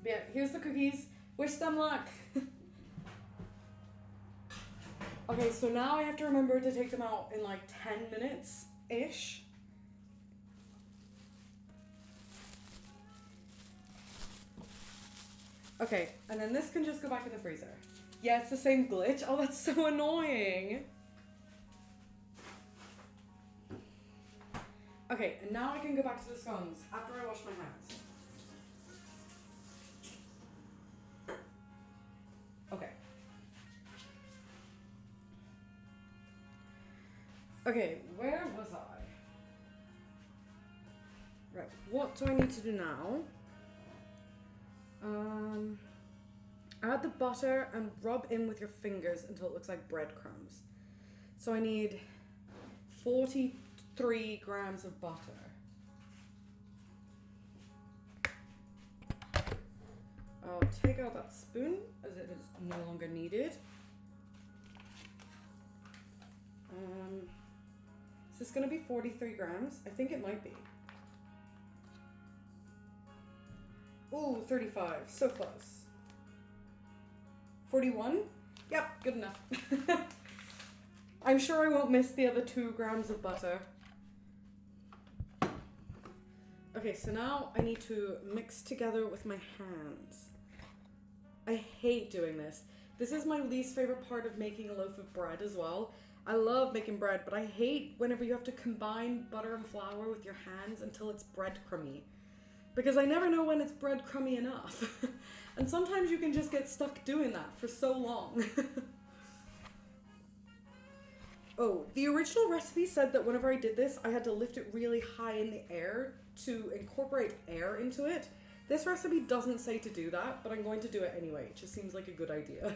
But yeah, here's the cookies. Wish them luck. Okay, so now I have to remember to take them out in like 10 minutes-ish. Okay, and then this can just go back in the freezer. Yeah, it's the same glitch. Oh, that's so annoying. Okay, and now I can go back to the scones after I wash my hands. Okay. Okay, where was I? Right, what do I need to do now? Add the butter and rub in with your fingers until it looks like breadcrumbs. So I need 43 grams of butter. I'll take out that spoon as it is no longer needed. Is this going to be 43 grams? I think it might be. Ooh, 35. So close. 41? Yep, good enough. I'm sure I won't miss the other 2 grams of butter. Okay, so now I need to mix together with my hands. I hate doing this. This is my least favorite part of making a loaf of bread as well. I love making bread, but I hate whenever you have to combine butter and flour with your hands until it's breadcrumby. Because I never know when it's breadcrumby enough. And sometimes you can just get stuck doing that for so long. Oh, the original recipe said that whenever I did this, I had to lift it really high in the air to incorporate air into it. This recipe doesn't say to do that, but I'm going to do it anyway. It just seems like a good idea.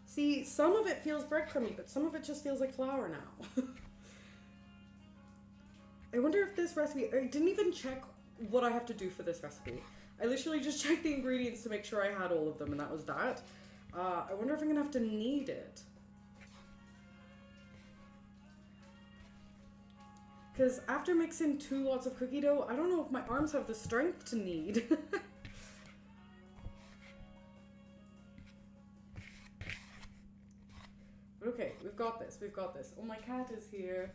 See, some of it feels breadcrumby, but some of it just feels like flour now. I wonder if this recipe... I didn't even check what I have to do for this recipe. I literally just checked the ingredients to make sure I had all of them, and that was that. I wonder if I'm going to have to knead it. Because after mixing 2 lots of cookie dough, I don't know if my arms have the strength to knead. Okay, we've got this, we've got this. Oh, my cat is here.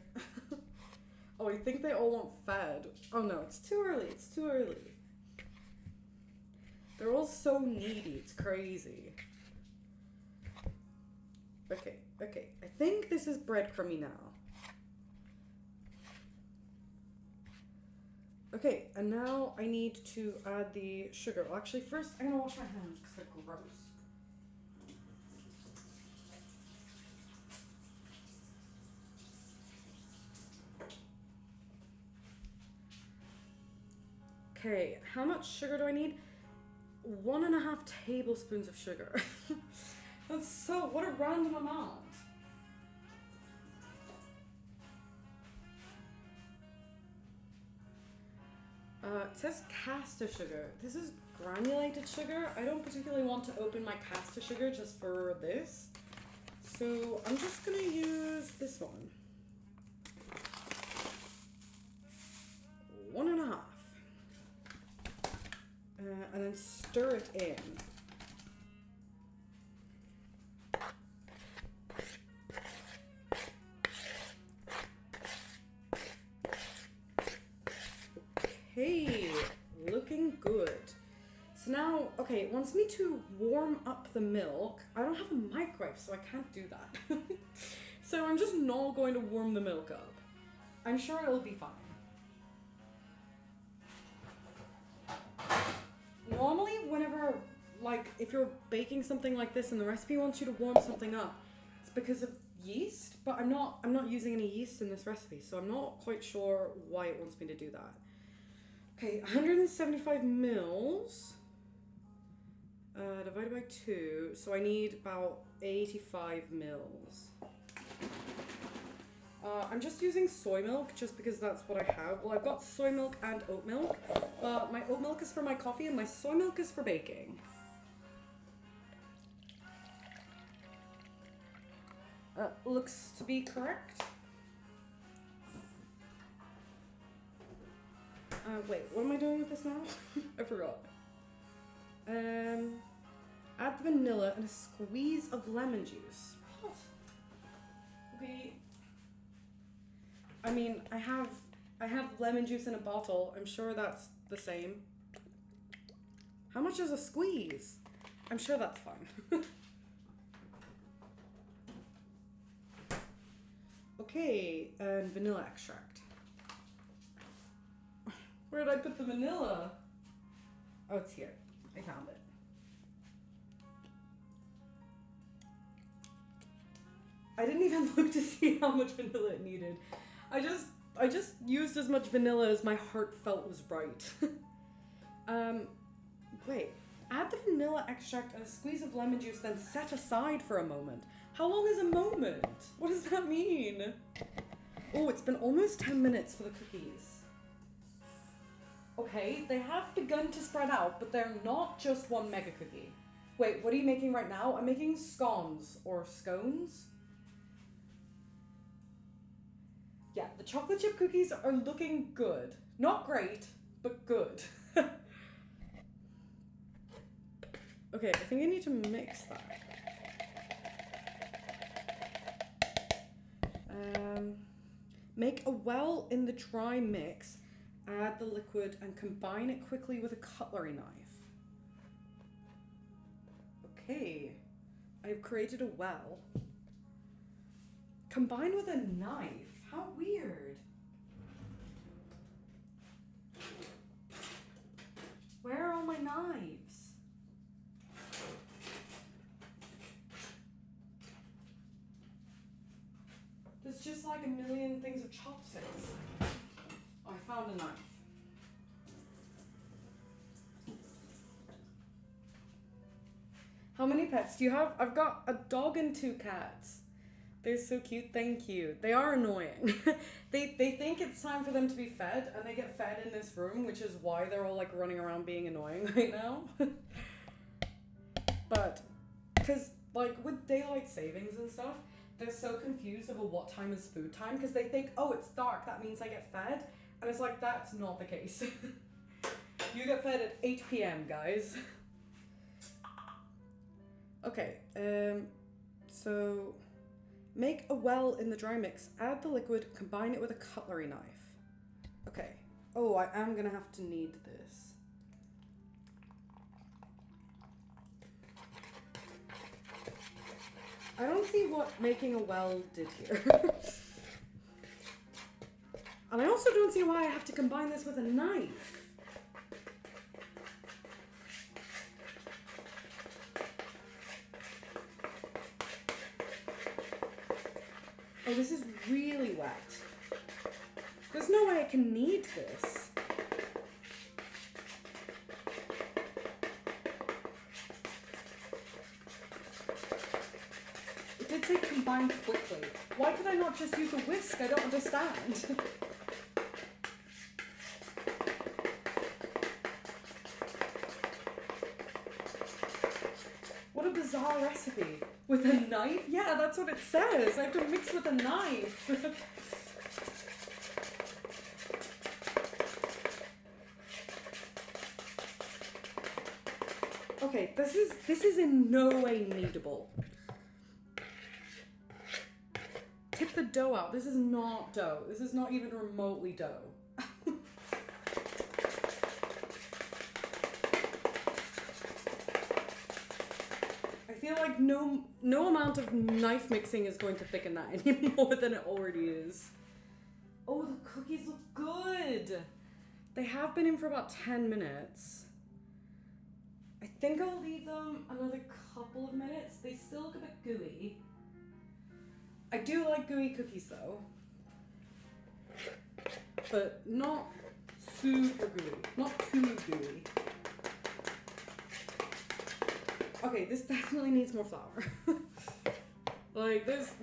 Oh, I think they all want fed. Oh no, it's too early, it's too early. They're all so needy, it's crazy. Okay, okay, I think this is breadcrumby now. Okay, and now I need to add the sugar. Well, actually, first I'm gonna wash my hands because they're gross. Okay, how much sugar do I need? 1.5 tablespoons of sugar. That's so, what a random amount. It says caster sugar. This is granulated sugar. I don't particularly want to open my caster sugar just for this. So I'm just gonna use this one. 1.5. And then stir it in. Okay, looking good. So now, okay, it wants me to warm up the milk. I don't have a microwave, so I can't do that. So I'm just not going to warm the milk up. I'm sure it'll be fine. Normally, whenever, like, if you're baking something like this and the recipe wants you to warm something up, it's because of yeast, but I'm not using any yeast in this recipe, so I'm not quite sure why it wants me to do that. Okay, 175 mils divided by 2, so I need about 85 mils. I'm just using soy milk just because that's what I have. Well, I've got soy milk and oat milk, but my oat milk is for my coffee and my soy milk is for baking. Looks to be correct. Wait, what am I doing with this now? I forgot. Add the vanilla and a squeeze of lemon juice. What? Okay. I mean, I have lemon juice in a bottle. I'm sure that's the same. How much is a squeeze? I'm sure that's fine. Okay, and vanilla extract. Where did I put the vanilla? Oh, it's here. I found it. I didn't even look to see how much vanilla it needed. I just used as much vanilla as my heart felt was right. Wait. Add the vanilla extract and a squeeze of lemon juice, then set aside for a moment. How long is a moment? What does that mean? Oh, it's been almost 10 minutes for the cookies. Okay, they have begun to spread out, but they're not just one mega cookie. Wait, what are you making right now? I'm making scones, or scones? Yeah, the chocolate chip cookies are looking good. Not great, but good. Okay, I think I need to mix that. Make a well in the dry mix, add the liquid, and combine it quickly with a cutlery knife. Okay, I've created a well. Combine with a knife? How weird. Where are all my knives? There's just like a million things of chopsticks. Oh, I found a knife. How many pets do you have? I've got a dog and 2 cats. They're so cute, thank you. They are annoying. they think it's time for them to be fed, and they get fed in this room, which is why they're all like running around being annoying right now. But, because like with daylight savings and stuff, they're so confused over what time is food time, because they think, oh, it's dark, that means I get fed. And it's like, that's not the case. You get fed at 8 p.m, guys. Okay, so make a well in the dry mix, add the liquid, combine it with a cutlery knife. Okay. Oh, I am gonna have to knead this. I don't see what making a well did here. And I also don't see why I have to combine this with a knife. Oh, this is really wet. There's no way I can knead this. It did say combine quickly. Why could I not just use a whisk? I don't understand. What a bizarre recipe. With a knife? Yeah, that's what it says. I have to mix with a knife. Okay, this is in no way kneadable. Tip the dough out. This is not dough. This is not even remotely dough. feel like no amount of knife mixing is going to thicken that any more than it already is. Oh, the cookies look good. They have been in for about 10 minutes. I think I'll leave them another couple of minutes. They still look a bit gooey. I do like gooey cookies though. But not super gooey. Not too gooey. Okay, this definitely needs more flour. Like this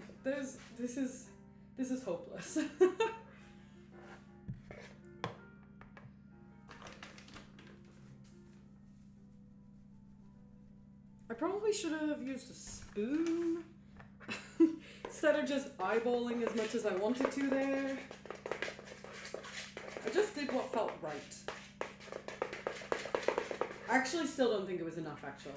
is hopeless. I probably should have used a spoon instead of just eyeballing as much as I wanted to there. I just did what felt right. I actually still don't think it was enough, actually.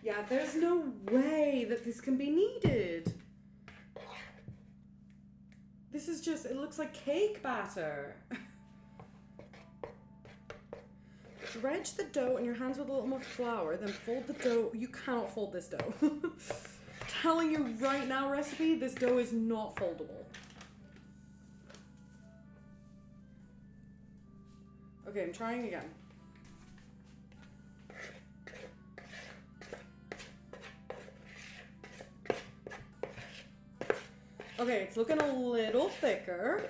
Yeah, there's no way that this can be kneaded. This is just, it looks like cake batter. Dredge the dough in your hands with a little more flour, then fold the dough. You cannot fold this dough. Telling you right now, recipe, this dough is not foldable. Okay, I'm trying again. Okay, it's looking a little thicker.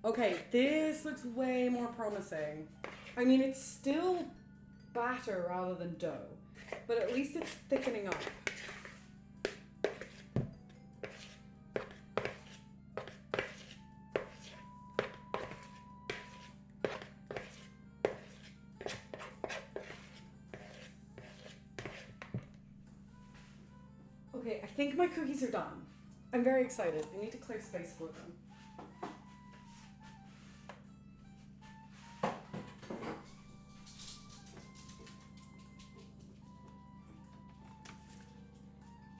Okay, this looks way more promising. I mean, it's still batter rather than dough, but at least it's thickening up. Okay, I think my cookies are done. I'm very excited. I need to clear space for them.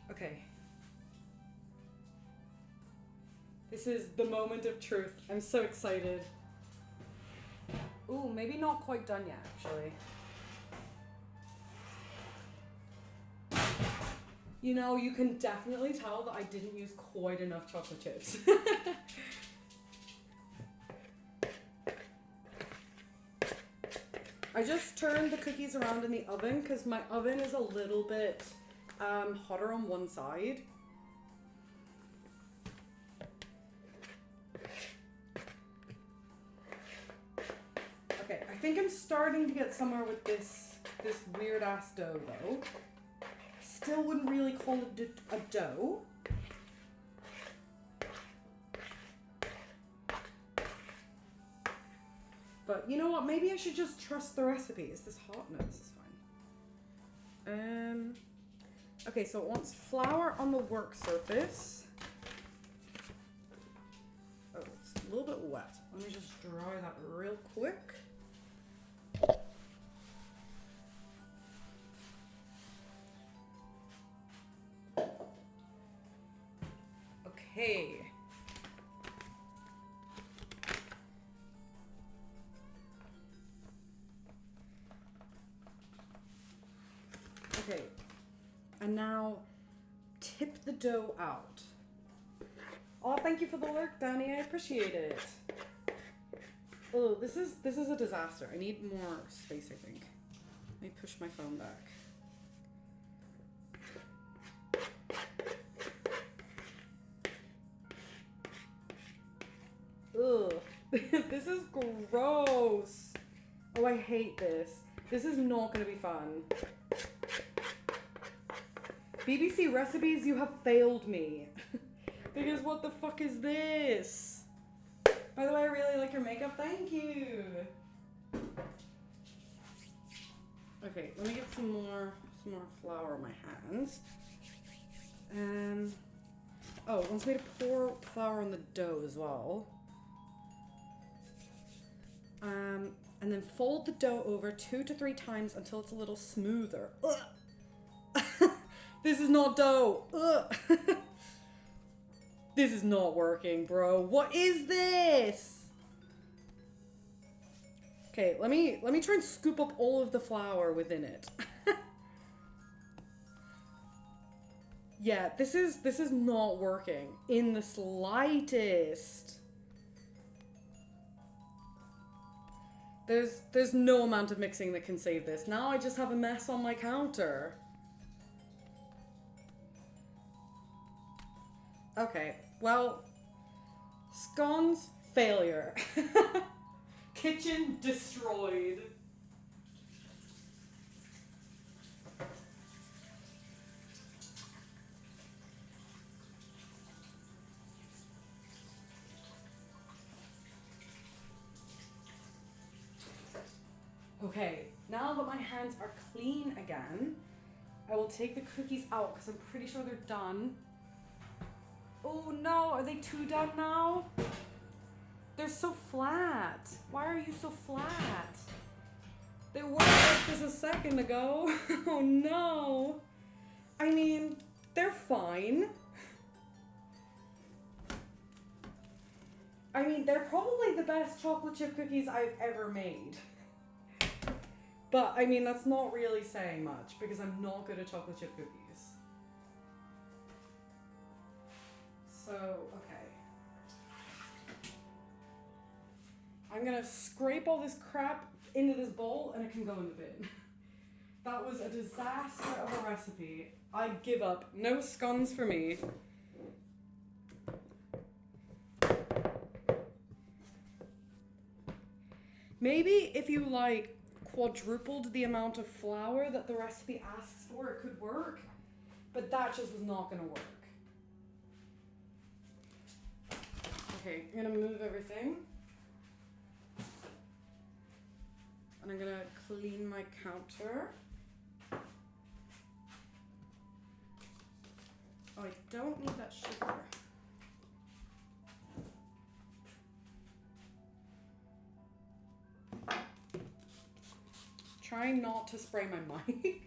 Okay. This is the moment of truth. I'm so excited. Ooh, maybe not quite done yet, actually. You know, you can definitely tell that I didn't use quite enough chocolate chips. I just turned the cookies around in the oven because my oven is a little bit hotter on one side. Okay, I think I'm starting to get somewhere with this weird ass dough though. Still wouldn't really call it a dough. But you know what? Maybe I should just trust the recipe. Is this hot? No, this is fine. Okay, so it wants flour on the work surface. Oh, it's a little bit wet. Let me just dry that real quick. Okay. Okay. And now tip the dough out. Oh, thank you for the work, Danny. I appreciate it. Oh, this is a disaster. I need more space, I think. Let me push my phone back. Ugh. This is gross. Oh, I hate this. This is not going to be fun. BBC Recipes, you have failed me. Because what the fuck is this? By the way, I really like your makeup. Thank you. Okay, let me get some more flour on my hands. Oh, it wants me to pour flour on the dough as well. And then fold the dough over 2 to 3 times until it's a little smoother. Ugh. This is not dough. Ugh. This is not working, bro. What is this? Okay, let me try and scoop up all of the flour within it. Yeah, this is not working in the slightest. There's no amount of mixing that can save this. Now I just have a mess on my counter. Okay, well, scones, failure. Kitchen destroyed. Okay, now that my hands are clean again, I will take the cookies out because I'm pretty sure they're done. Oh no, are they too done now? They're so flat. Why are you so flat? They were like this a second ago. Oh no. I mean, they're fine. I mean, they're probably the best chocolate chip cookies I've ever made. But, I mean, that's not really saying much because I'm not good at chocolate chip cookies. So, okay. I'm gonna scrape all this crap into this bowl and it can go in the bin. That was a disaster of a recipe. I give up. No scones for me. Maybe if you like quadrupled the amount of flour that the recipe asks for, it could work, but that just was not gonna work. Okay, I'm gonna move everything. And I'm gonna clean my counter. Oh, I don't need that sugar. Try not to spray my mic.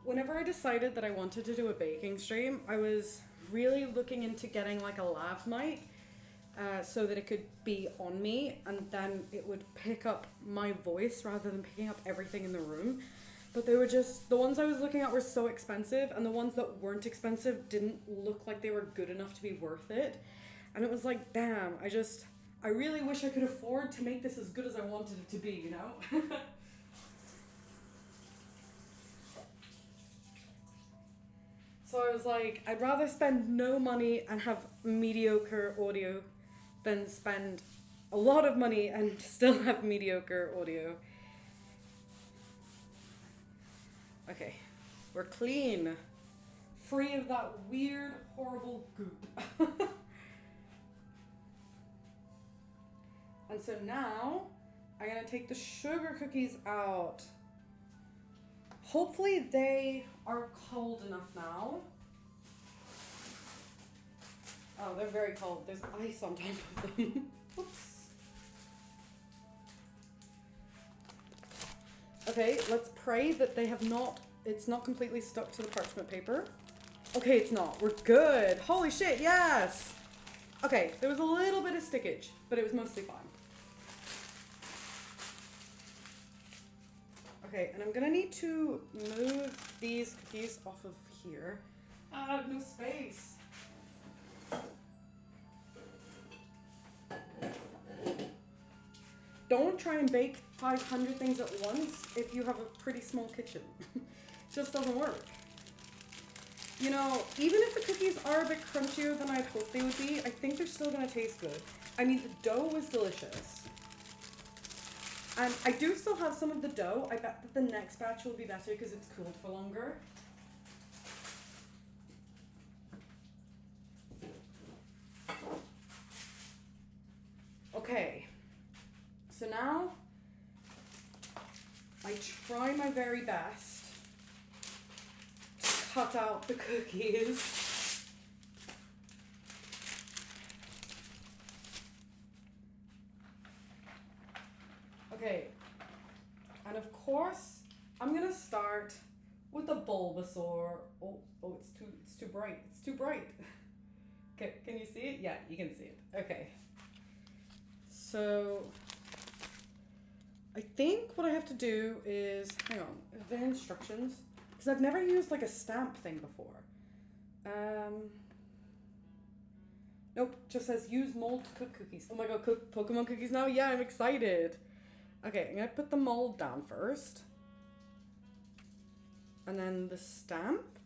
Whenever I decided that I wanted to do a baking stream, I was really looking into getting like a lav mic so that it could be on me and then it would pick up my voice rather than picking up everything in the room. But they were just, the ones I was looking at were so expensive, and the ones that weren't expensive didn't look like they were good enough to be worth it. And it was like, damn, I really wish I could afford to make this as good as I wanted it to be, you know? So I was like, I'd rather spend no money and have mediocre audio than spend a lot of money and still have mediocre audio. Okay, we're clean. Free of that weird, horrible goop. And so now, I'm gonna take the sugar cookies out. Hopefully they are cold enough now. Oh, they're very cold. There's ice on top of them. Oops. Okay, let's pray that they have not, it's not completely stuck to the parchment paper. Okay, it's not. We're good. Holy shit, yes! Okay, there was a little bit of stickage, but it was mostly fine. Okay, and I'm gonna need to move these cookies off of here. I have no space. Don't try and bake 500 things at once if you have a pretty small kitchen. It just doesn't work. You know, even if the cookies are a bit crunchier than I'd hoped they would be, I think they're still gonna taste good. I mean, the dough was delicious. And I do still have some of the dough. I bet that the next batch will be better because it's cooled for longer. Okay. So now, I try my very best to cut out the cookies. Okay, and of course, I'm gonna start with the Bulbasaur. Oh, it's too bright. It's too bright. Okay, can you see it? Yeah, you can see it. Okay. So, I think what I have to do is, hang on, the instructions, because I've never used like a stamp thing before. Nope, just says use mold to cook cookies. Oh my god, cook Pokemon cookies now? Yeah, I'm excited. Okay, I'm gonna put the mold down first. And then the stamp.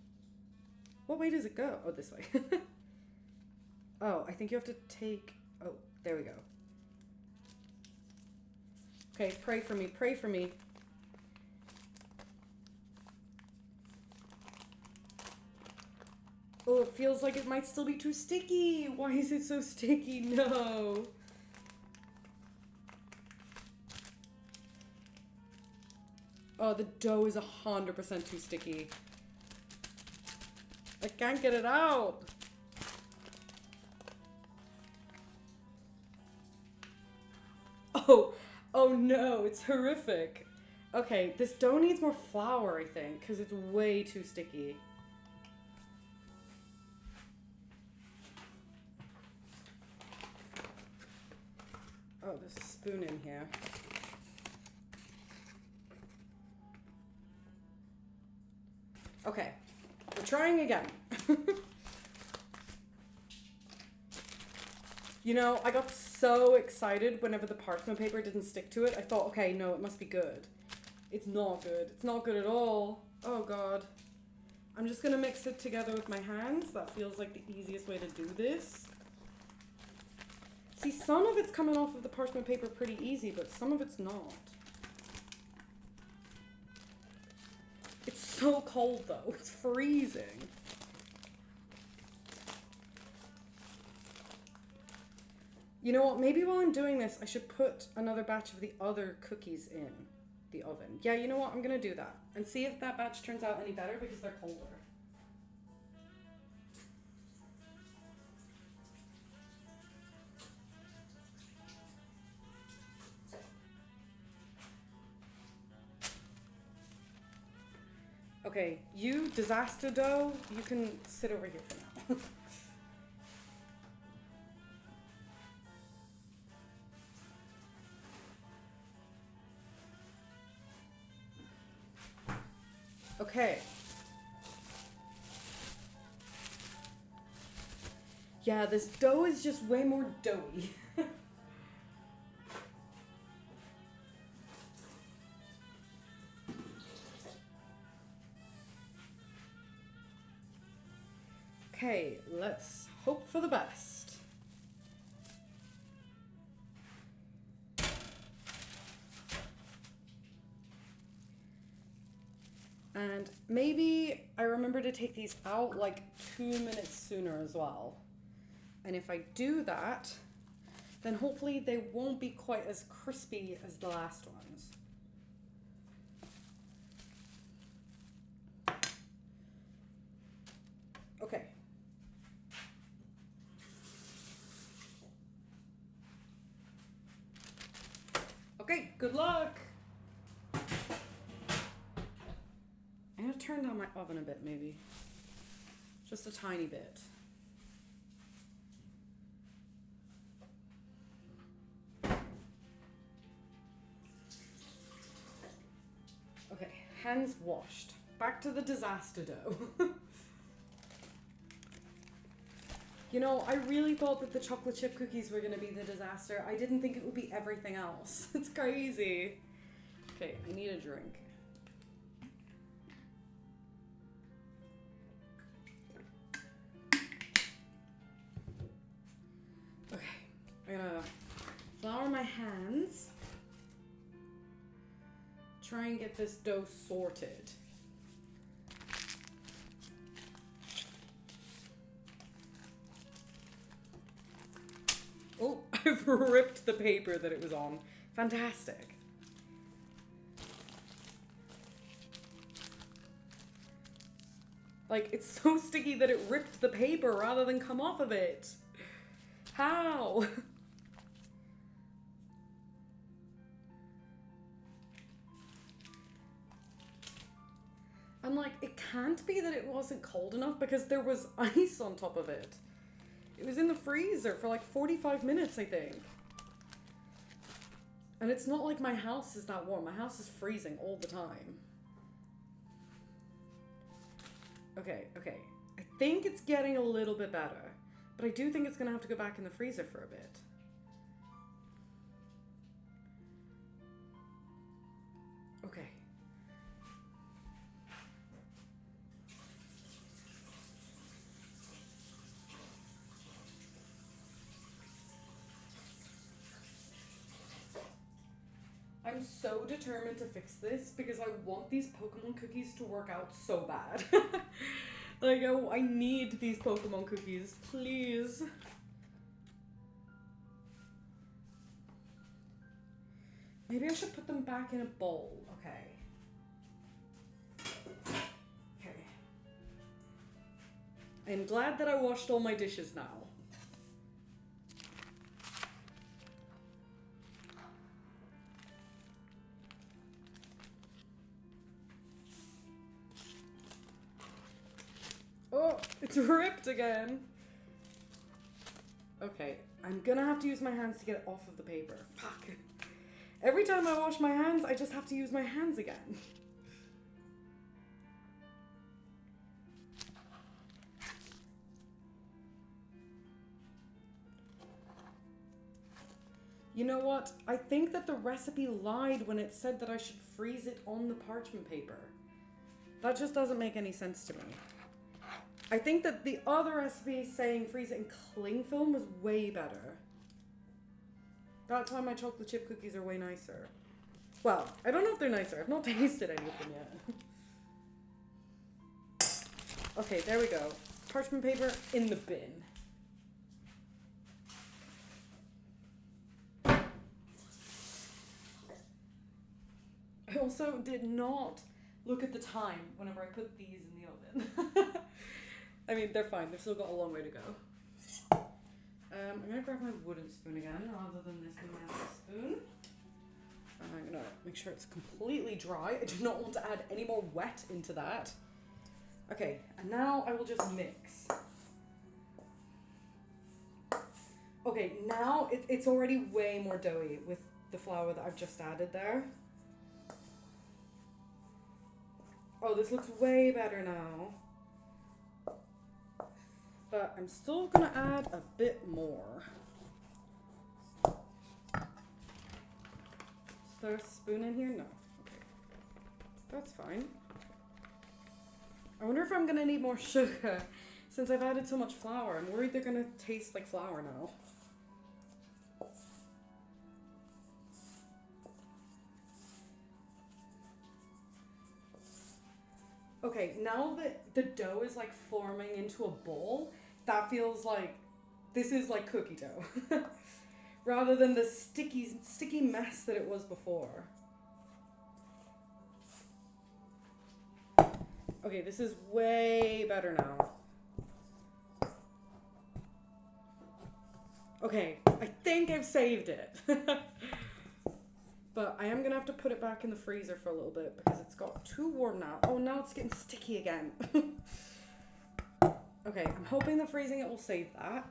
What way does it go? Oh, this way. Oh, I think you have to take, oh, there we go. Okay, pray for me, pray for me. Oh, it feels like it might still be too sticky. Why is it so sticky? No. Oh, the dough is 100% too sticky. I can't get it out. Oh no, it's horrific. Okay, this dough needs more flour, I think, because it's way too sticky. Oh, there's a spoon in here. Okay, we're trying again. You know, I got so excited whenever the parchment paper didn't stick to it. I thought, okay, no, it must be good. It's not good. It's not good at all. Oh god. I'm just gonna mix it together with my hands. That feels like the easiest way to do this. See, some of it's coming off of the parchment paper pretty easy, but some of it's not. It's so cold though. It's freezing. You know what? Maybe while I'm doing this, I should put another batch of the other cookies in the oven. Yeah, you know what? I'm gonna do that and see if that batch turns out any better because they're colder. Okay, you disaster dough, you can sit over here for now. Okay. Yeah, this dough is just way more doughy. Okay, let's hope for the best. And maybe I remember to take these out like 2 minutes sooner as well. And if I do that, then hopefully they won't be quite as crispy as the last ones. Okay. Okay, good luck. I'm gonna turn down my oven a bit, maybe. Just a tiny bit. Okay, hands washed. Back to the disaster dough. You know, I really thought that the chocolate chip cookies were gonna be the disaster. I didn't think it would be everything else. It's crazy. Okay, I need a drink. Okay, I'm gonna flour my hands. Try and get this dough sorted. Oh, I've ripped the paper that it was on. Fantastic. Like, it's so sticky that it ripped the paper rather than come off of it. How? I'm like, it can't be that it wasn't cold enough because there was ice on top of it. It was in the freezer for like 45 minutes, I think. And it's not like my house is that warm. My house is freezing all the time. Okay, okay. I think it's getting a little bit better. But I do think it's going to have to go back in the freezer for a bit. Okay. I'm so determined to fix this because I want these Pokemon cookies to work out so bad. Like, I need these Pokemon cookies, please. Maybe I should put them back in a bowl. Okay. Okay. I'm glad that I washed all my dishes now. Oh, it's ripped again. Okay, I'm gonna have to use my hands to get it off of the paper. Fuck. Every time I wash my hands, I just have to use my hands again. You know what? I think that the recipe lied when it said that I should freeze it on the parchment paper. That just doesn't make any sense to me. I think that the other recipe saying freeze it in cling film was way better. That's why my chocolate chip cookies are way nicer. Well, I don't know if they're nicer. I've not tasted any of them yet. Okay, there we go. Parchment paper in the bin. I also did not look at the time whenever I put these in the oven. I mean, they're fine. They've still got a long way to go. I'm going to grab my wooden spoon again rather than this metal spoon. I'm going to make sure it's completely dry. I do not want to add any more wet into that. Okay, and now I will just mix. Okay, now it's already way more doughy with the flour that I've just added there. Oh, this looks way better now. But I'm still gonna add a bit more. Is there a spoon in here? No. Okay. That's fine. I wonder if I'm gonna need more sugar since I've added so much flour. I'm worried they're gonna taste like flour now. Okay, now that the dough is like forming into a bowl, that feels like this is like cookie dough. Rather than the sticky mess that it was before. Okay, this is way better now. Okay, I think I've saved it. But I am going to have to put it back in the freezer for a little bit because it's got too warm now. Oh, now it's getting sticky again. Okay, I'm hoping that freezing it will save that.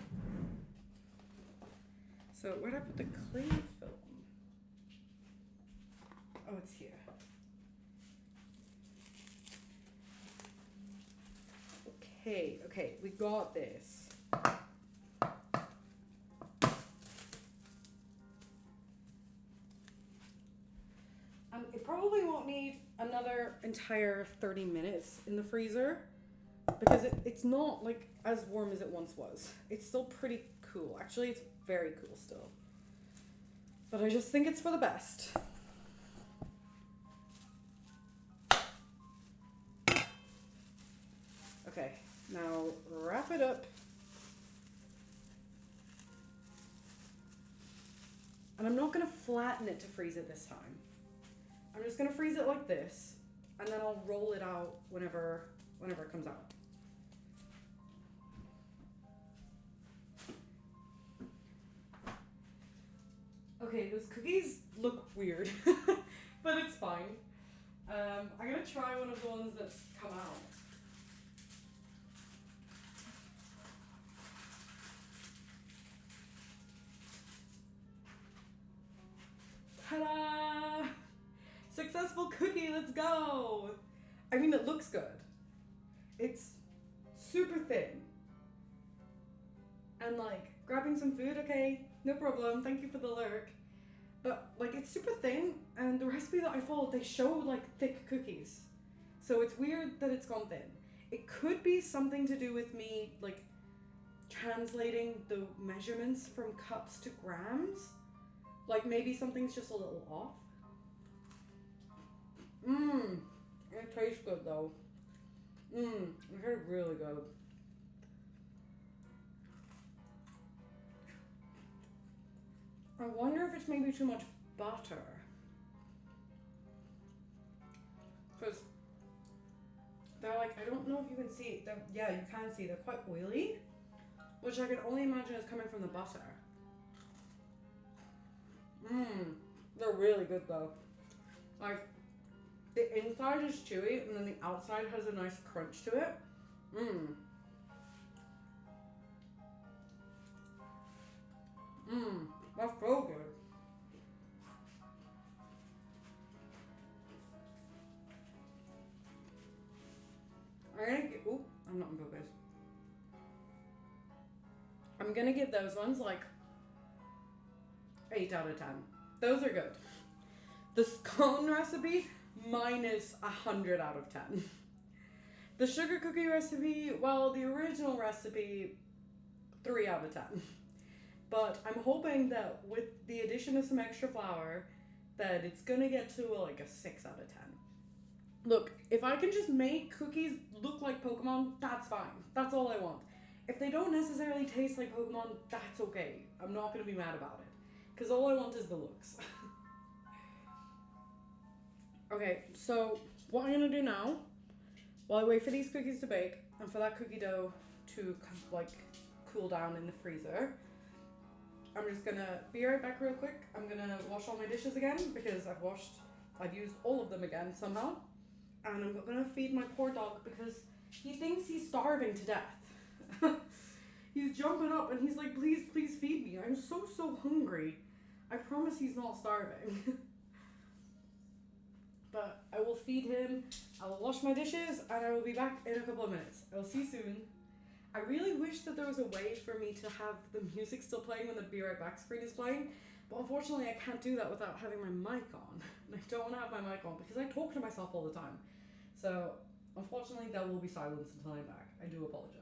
So where did I put the cling film? Oh, it's here. Okay, we got this. It probably won't need another entire 30 minutes in the freezer because it's not like as warm as it once was. It's still pretty cool. Actually, it's very cool still. But I just think it's for the best. Okay, now wrap it up. And I'm not going to flatten it to freeze it this time. I'm just going to freeze it like this, and then I'll roll it out whenever it comes out. Okay, those cookies look weird, but it's fine. I'm gonna try one of the ones that's come out. Ta-da! Successful cookie, let's go! I mean, it looks good. It's super thin. And like, grabbing some food, okay, no problem, thank you for the lurk. But like, it's super thin, and the recipe that I followed, they show like thick cookies. So it's weird that it's gone thin. It could be something to do with me like translating the measurements from cups to grams. Like maybe something's just a little off. Mmm, it tastes good though. Mmm, it tastes really good. I wonder if it's maybe too much butter. Because they're like, I don't know if you can see. Yeah, you can see. They're quite oily, which I can only imagine is coming from the butter. Mmm, they're really good though. Like, the inside is chewy and then the outside has a nice crunch to it. Mmm. Mmm, that's so good. I'm not in focus. I'm gonna give those ones like 8 out of 10. Those are good. The scone recipe, minus 100 out of 10. The sugar cookie recipe, well, the original recipe, 3 out of 10. But I'm hoping that with the addition of some extra flour, that it's gonna get to like a 6 out of 10. Look, if I can just make cookies look like Pokemon, that's fine. That's all I want. If they don't necessarily taste like Pokemon, that's okay. I'm not gonna be mad about it. Because all I want is the looks. Okay, so what I'm gonna do now, while I wait for these cookies to bake and for that cookie dough to like cool down in the freezer, I'm just gonna be right back real quick. I'm gonna wash all my dishes again because I've used all of them again somehow. And I'm gonna feed my poor dog because he thinks he's starving to death. He's jumping up and he's like, please, please feed me. I'm so hungry. I promise he's not starving. But I will feed him, I will wash my dishes, and I will be back in a couple of minutes. I will see you soon. I really wish that there was a way for me to have the music still playing when the Be Right Back screen is playing, but unfortunately I can't do that without having my mic on. And I don't want to have my mic on because I talk to myself all the time. So, unfortunately, there will be silence until I'm back. I do apologize.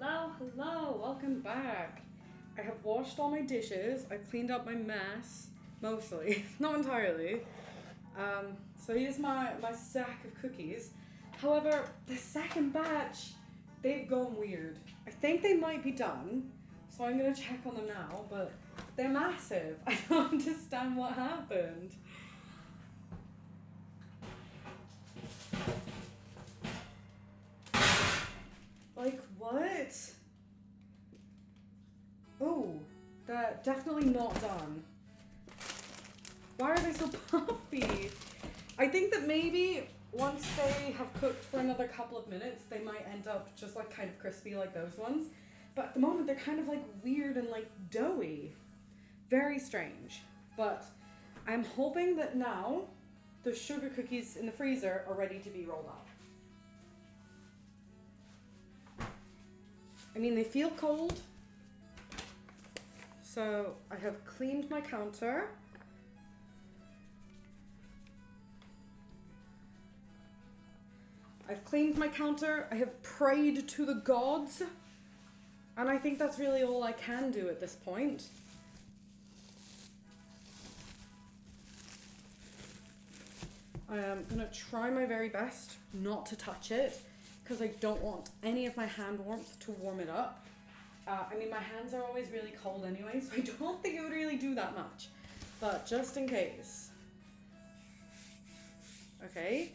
Hello, welcome back. I have washed all my dishes, I've cleaned up my mess, mostly, not entirely. So here's my stack of cookies. However, the second batch, they've gone weird. I think they might be done, so I'm gonna check on them now, but they're massive. I don't understand what happened. Like, what? Oh, they're definitely not done. Why are they so puffy? I think that maybe once they have cooked for another couple of minutes, they might end up just like kind of crispy like those ones. But at the moment, they're kind of like weird and like doughy. Very strange. But I'm hoping that now the sugar cookies in the freezer are ready to be rolled out. I mean, they feel cold. So I have cleaned my counter. I've cleaned my counter. I have prayed to the gods. And I think that's really all I can do at this point. I am gonna try my very best not to touch it because I don't want any of my hand warmth to warm it up. I mean, my hands are always really cold anyway, so I don't think it would really do that much. But just in case. Okay.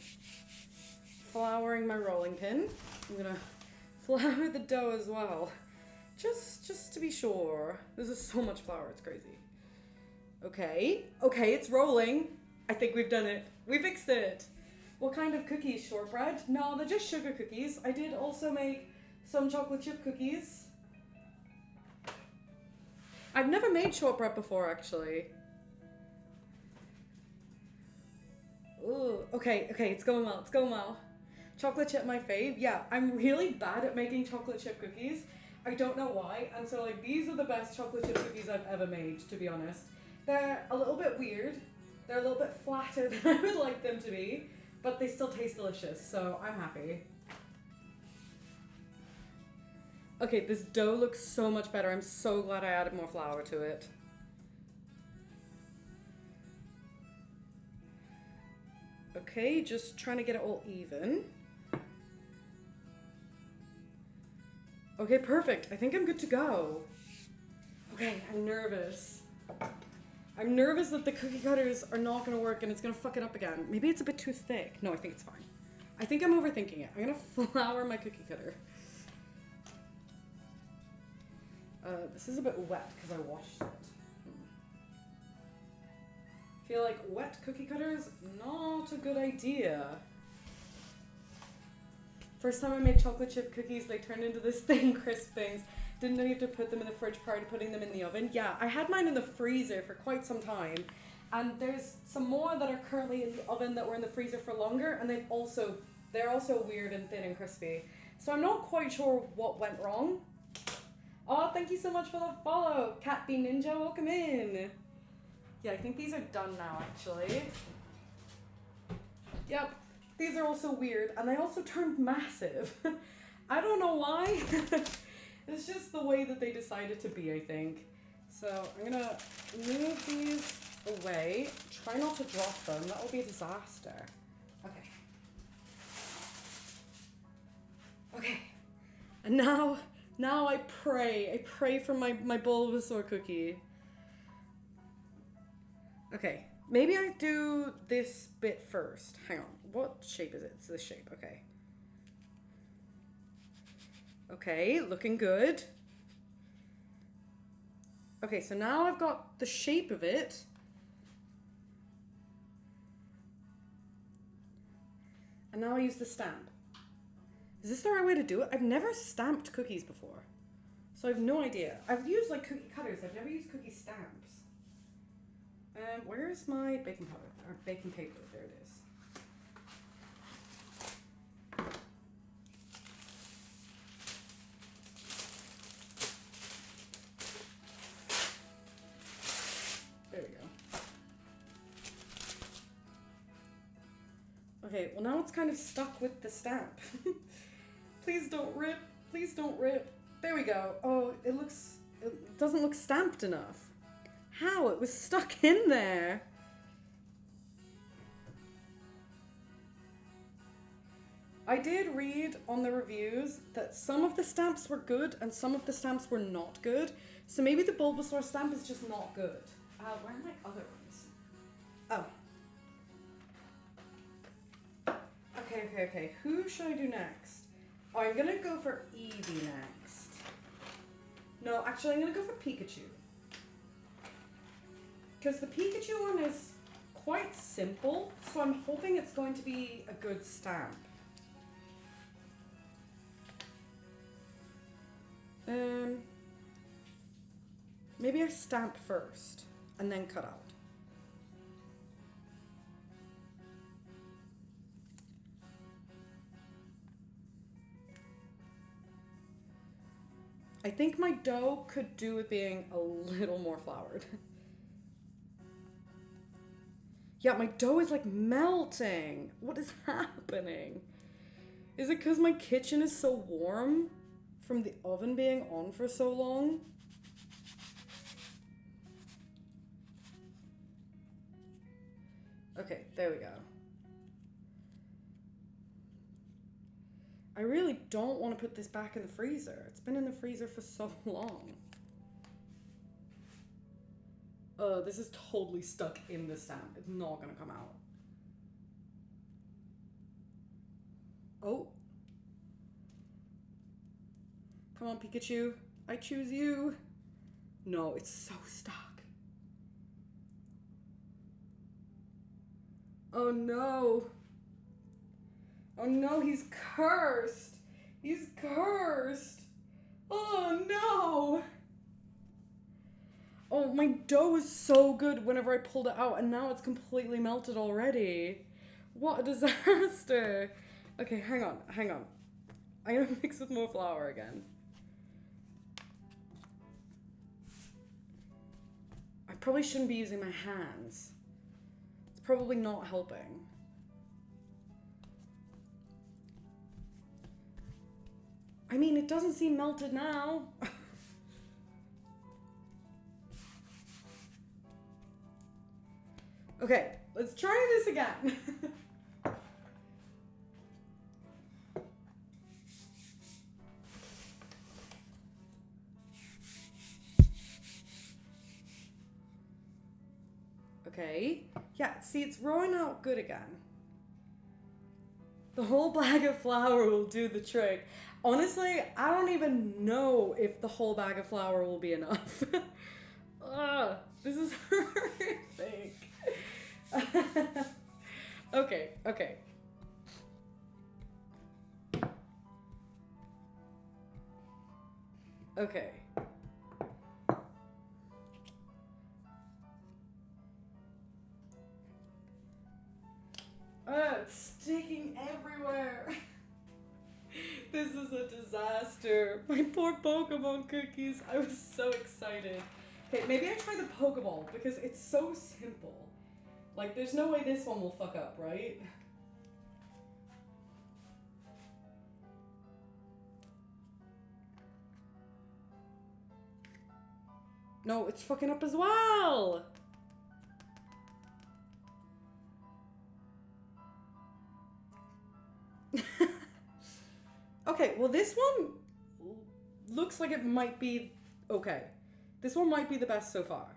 Flouring my rolling pin. I'm gonna flour the dough as well. Just to be sure. This is so much flour, it's crazy. Okay, it's rolling. I think we've done it. We fixed it. What kind of cookies? Shortbread? No, they're just sugar cookies. I did also make some chocolate chip cookies. I've never made shortbread before, actually. Ooh, okay, it's going well, Chocolate chip, my fave. Yeah, I'm really bad at making chocolate chip cookies. I don't know why, and so like these are the best chocolate chip cookies I've ever made, to be honest. They're a little bit weird. They're a little bit flatter than I would like them to be, but they still taste delicious, so I'm happy. Okay, this dough looks so much better. I'm so glad I added more flour to it. Okay, just trying to get it all even. Okay, perfect. I think I'm good to go. Okay, I'm nervous. I'm nervous that the cookie cutters are not gonna work and it's gonna fuck it up again. Maybe it's a bit too thick. No, I think it's fine. I think I'm overthinking it. I'm gonna flour my cookie cutter. This is a bit wet because I washed it. Feel like wet cookie cutters, not a good idea. First time I made chocolate chip cookies, they turned into this thin, crisp things. Didn't know you have to put them in the fridge prior to putting them in the oven. Yeah, I had mine in the freezer for quite some time. And there's some more that are currently in the oven that were in the freezer for longer, and they're also weird and thin and crispy. So I'm not quite sure what went wrong. Oh, thank you so much for the follow. Cat B Ninja, welcome in. Yeah, I think these are done now, actually. Yep, these are also weird, and they also turned massive. I don't know why. It's just the way that they decided to be, I think. So I'm gonna move these away. Try not to drop them. That will be a disaster. Okay. Okay. And now I pray. I pray for my Bulbasaur cookie. Okay. Maybe I do this bit first. Hang on. What shape is it? It's this shape. Okay. Okay, looking good. Okay, so now I've got the shape of it. And now I use the stamp. Is this the right way to do it? I've never stamped cookies before. So I have no idea. I've used like cookie cutters. I've never used cookie stamps. Where's my baking powder? Or baking paper? There it is. There we go. Okay, well now it's kind of stuck with the stamp. Please don't rip. Please don't rip. There we go. Oh, it doesn't look stamped enough. How? It was stuck in there. I did read on the reviews that some of the stamps were good and some of the stamps were not good. So maybe the Bulbasaur stamp is just not good. Where are my other ones? Oh. Okay. Who should I do next? Oh, I'm gonna go for Eevee next. No, actually I'm gonna go for Pikachu. Because the Pikachu one is quite simple, so I'm hoping it's going to be a good stamp. Maybe I stamp first and then cut out. I think my dough could do with being a little more floured. Yeah, my dough is like melting. What is happening? Is it because my kitchen is so warm from the oven being on for so long? Okay, there we go. I really don't want to put this back in the freezer. It's been in the freezer for so long. This is totally stuck in the stamp. It's not gonna come out. Oh. Come on, Pikachu. I choose you. No, it's so stuck. Oh no. Oh no, he's cursed. He's cursed. Oh no. Oh, my dough was so good whenever I pulled it out, and now it's completely melted already. What a disaster. Okay, hang on. I'm gonna mix with more flour again. I probably shouldn't be using my hands. It's probably not helping. I mean, it doesn't seem melted now. Okay, let's try this again. Okay, yeah, see, it's rolling out good again. The whole bag of flour will do the trick. Honestly, I don't even know if the whole bag of flour will be enough. Ugh, this is horrific. Okay. Okay. It's sticking everywhere. This is a disaster. My poor Pokemon cookies. I was so excited. Okay, maybe I try the Pokeball because it's so simple. Like, there's no way this one will fuck up, right? No, it's fucking up as well. Okay, well this one looks like it might be okay. This one might be the best so far.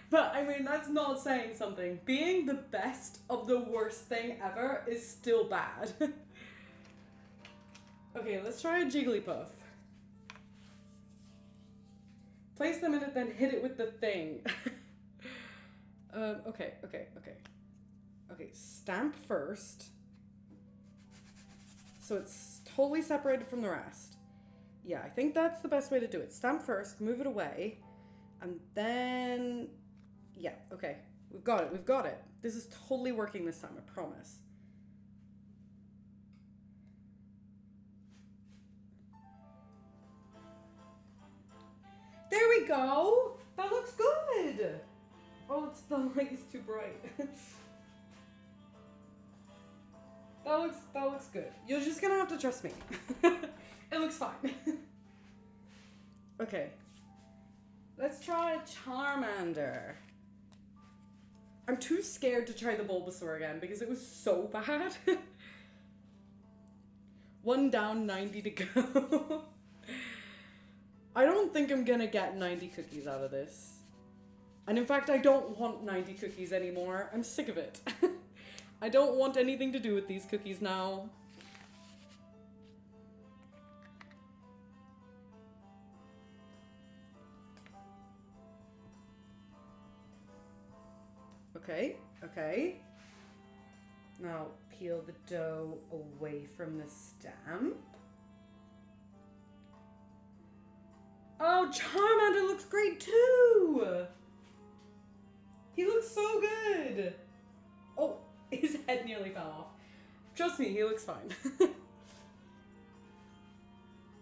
But I mean, that's not saying something. Being the best of the worst thing ever is still bad. Okay, let's try a Jigglypuff. Place them in it, then hit it with the thing. Okay. Okay, stamp first. So it's totally separated from the rest. Yeah, I think that's the best way to do it. Stamp first, move it away, and then... Yeah, okay. We've got it. This is totally working this time, I promise. There we go! That looks good! Oh, the light is too bright. That looks good. You're just gonna have to trust me. It looks fine. Okay. Let's try Charmander. I'm too scared to try the Bulbasaur again because it was so bad. 1 down, 90 to go. I don't think I'm gonna get 90 cookies out of this. And in fact, I don't want 90 cookies anymore. I'm sick of it. I don't want anything to do with these cookies now. Okay, okay. Now peel the dough away from the stamp. Oh, Charmander looks great too! He looks so good! Oh, his head nearly fell off. Trust me, he looks fine.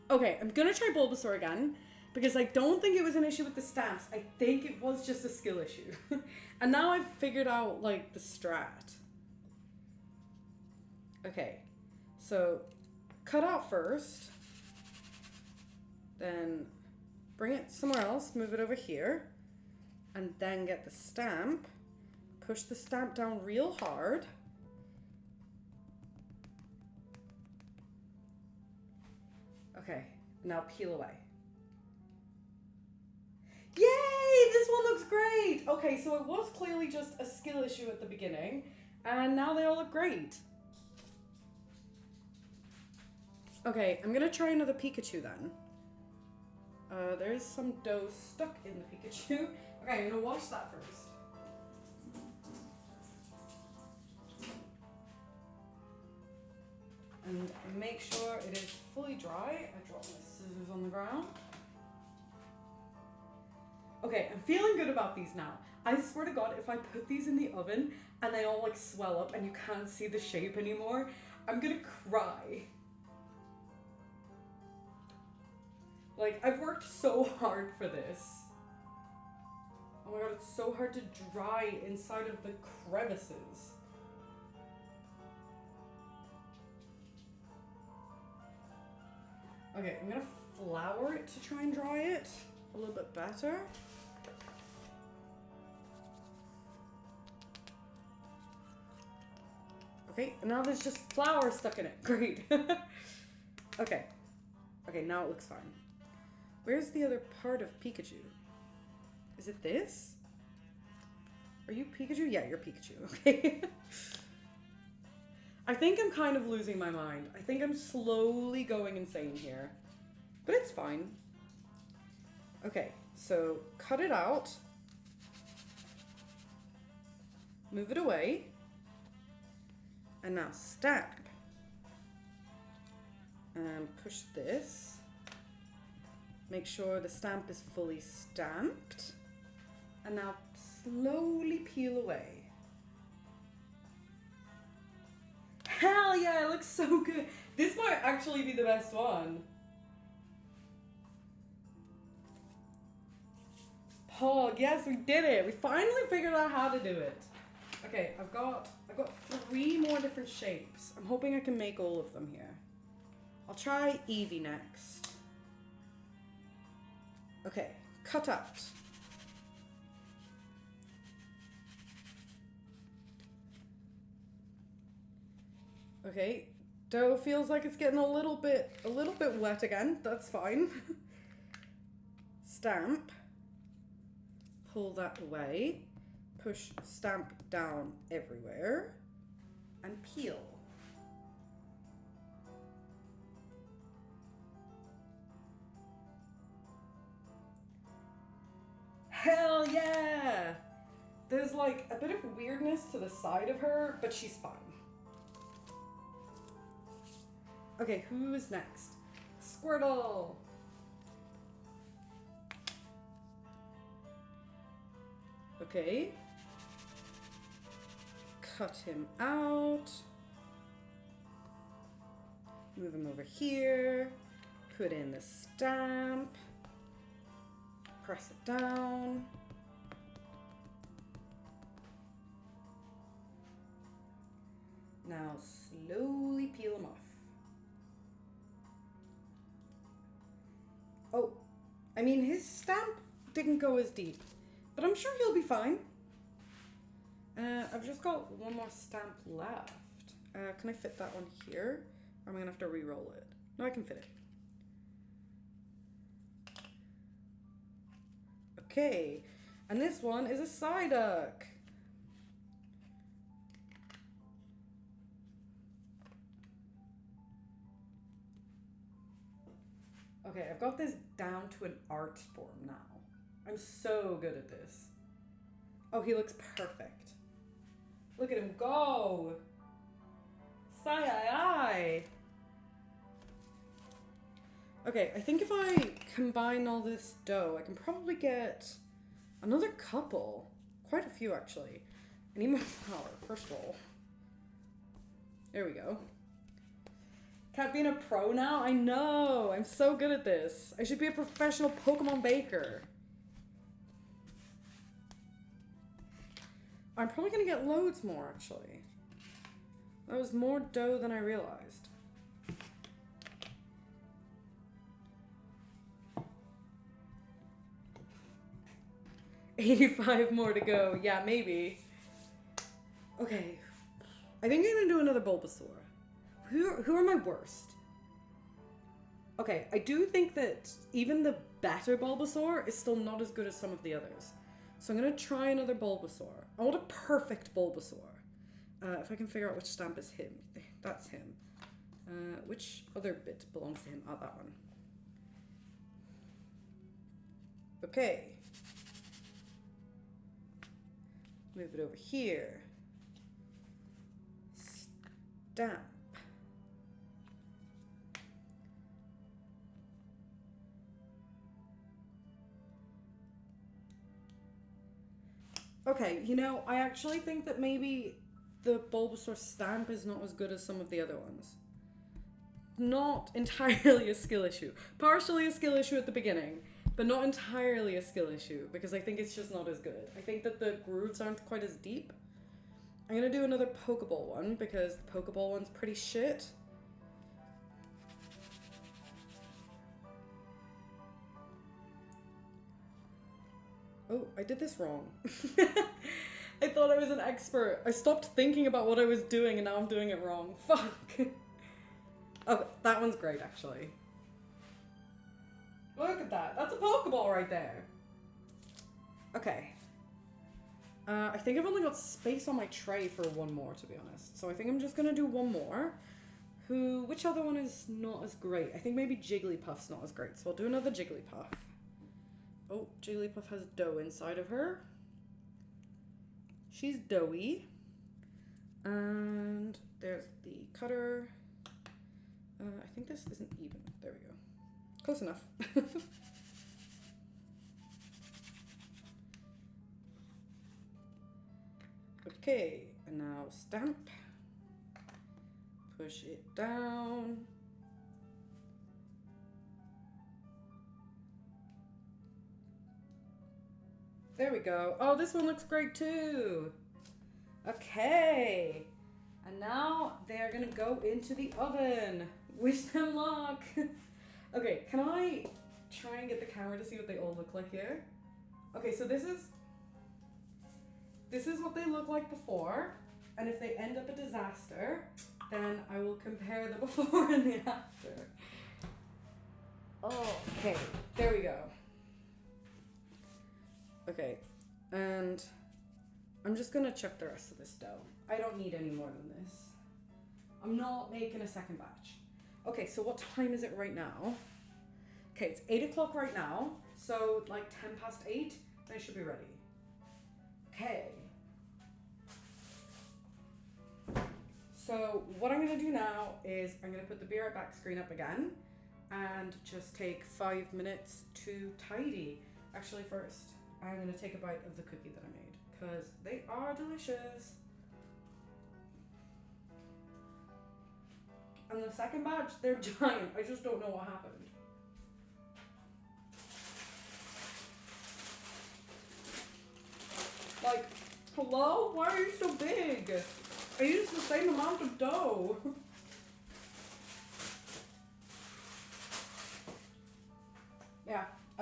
Okay, I'm gonna try Bulbasaur again, because I don't think it was an issue with the stamps. I think it was just a skill issue. And now I've figured out, like, the strat. Okay, so cut out first, then bring it somewhere else, move it over here, and then get the stamp, push the stamp down real hard. Okay, now peel away. Yay! This one looks great! Okay, so it was clearly just a skill issue at the beginning, and now they all look great. Okay, I'm gonna try another Pikachu then. There's some dough stuck in the Pikachu. Okay, I'm gonna wash that first. And make sure it is fully dry. I dropped my scissors on the ground. Okay, I'm feeling good about these now. I swear to God, if I put these in the oven and they all like swell up and you can't see the shape anymore, I'm gonna cry. Like, I've worked so hard for this. Oh my God, it's so hard to dry inside of the crevices. Okay, I'm gonna flour it to try and dry it a little bit better. Okay, and now there's just flour stuck in it. Great. Okay. Okay, now it looks fine. Where's the other part of Pikachu? Is it this? Are you Pikachu? Yeah, you're Pikachu. Okay. I think I'm kind of losing my mind. I think I'm slowly going insane here. But it's fine. Okay, so cut it out. Move it away. And now stamp. And push this. Make sure the stamp is fully stamped. And now slowly peel away. Hell yeah, it looks so good. This might actually be the best one. Pog, yes, we did it. We finally figured out how to do it. Okay, I've got 3 more different shapes. I'm hoping I can make all of them here. I'll try Eevee next. Okay, cut out. Okay, dough feels like it's getting a little bit wet again. That's fine. Stamp. Pull that away. Push stamp down everywhere. And peel. Hell yeah! There's like a bit of weirdness to the side of her, but she's fine. Okay, who is next? Squirtle! Okay. Cut him out. Move him over here. Put in the stamp. Press it down. Now slowly peel them off. Oh, I mean, his stamp didn't go as deep, but I'm sure he'll be fine. I've just got one more stamp left. Can I fit that on here? Or am I gonna have to re-roll it? No, I can fit it. Okay, and this one is a Psyduck. Okay, I've got this down to an art form now. I'm so good at this. Oh, he looks perfect. Look at him go! Sigh. Okay, I think if I combine all this dough, I can probably get another couple. Quite a few, actually. I need more flour, first of all. There we go. Cat being a pro now? I know! I'm so good at this. I should be a professional Pokemon baker. I'm probably gonna get loads more, actually. That was more dough than I realized. $85 more to go. Yeah, maybe. Okay. I think I'm gonna do another Bulbasaur. Who are my worst? Okay, I do think that even the better Bulbasaur is still not as good as some of the others. So I'm gonna try another Bulbasaur. I want a perfect Bulbasaur. If I can figure out which stamp is him. That's him. Which other bit belongs to him? Oh, that one. Okay. Move it over here. Stamp. Okay, you know, I actually think that maybe the Bulbasaur stamp is not as good as some of the other ones. Not entirely a skill issue. Partially a skill issue at the beginning, but not entirely a skill issue because I think it's just not as good. I think that the grooves aren't quite as deep. I'm gonna do another Pokeball one because the Pokeball one's pretty shit. Oh, I did this wrong. I thought I was an expert. I stopped thinking about what I was doing and now I'm doing it wrong. Fuck. Oh, that one's great, actually. Look at that. That's a Pokeball right there. Okay. I think I've only got space on my tray for one more, to be honest. So I think I'm just going to do one more. Which other one is not as great? I think maybe Jigglypuff's not as great. So I'll do another Jigglypuff. Oh, Jigglypuff has dough inside of her. She's doughy. And there's the cutter. I think this isn't even. There we go. Close enough. Okay, and now stamp. Push it down. There we go. Oh, this one looks great too. Okay. And now they're gonna go into the oven. Wish them luck. Okay, can I try and get the camera to see what they all look like here? Okay, so this is what they look like before. And if they end up a disaster, then I will compare the before and the after. Okay, there we go. Okay, and I'm just gonna chuck the rest of this dough. I don't need any more than this. I'm not making a second batch. Okay, so what time is it right now? Okay, it's 8 o'clock right now, so like 10 past 8, I should be ready. Okay. So what I'm gonna do now is I'm gonna put the Be Right Back screen up again and just take 5 minutes to tidy. Actually, first, I'm gonna take a bite of the cookie that I made because they are delicious. And the second batch, they're giant. I just don't know what happened. Like, hello? Why are you so big? I used the same amount of dough.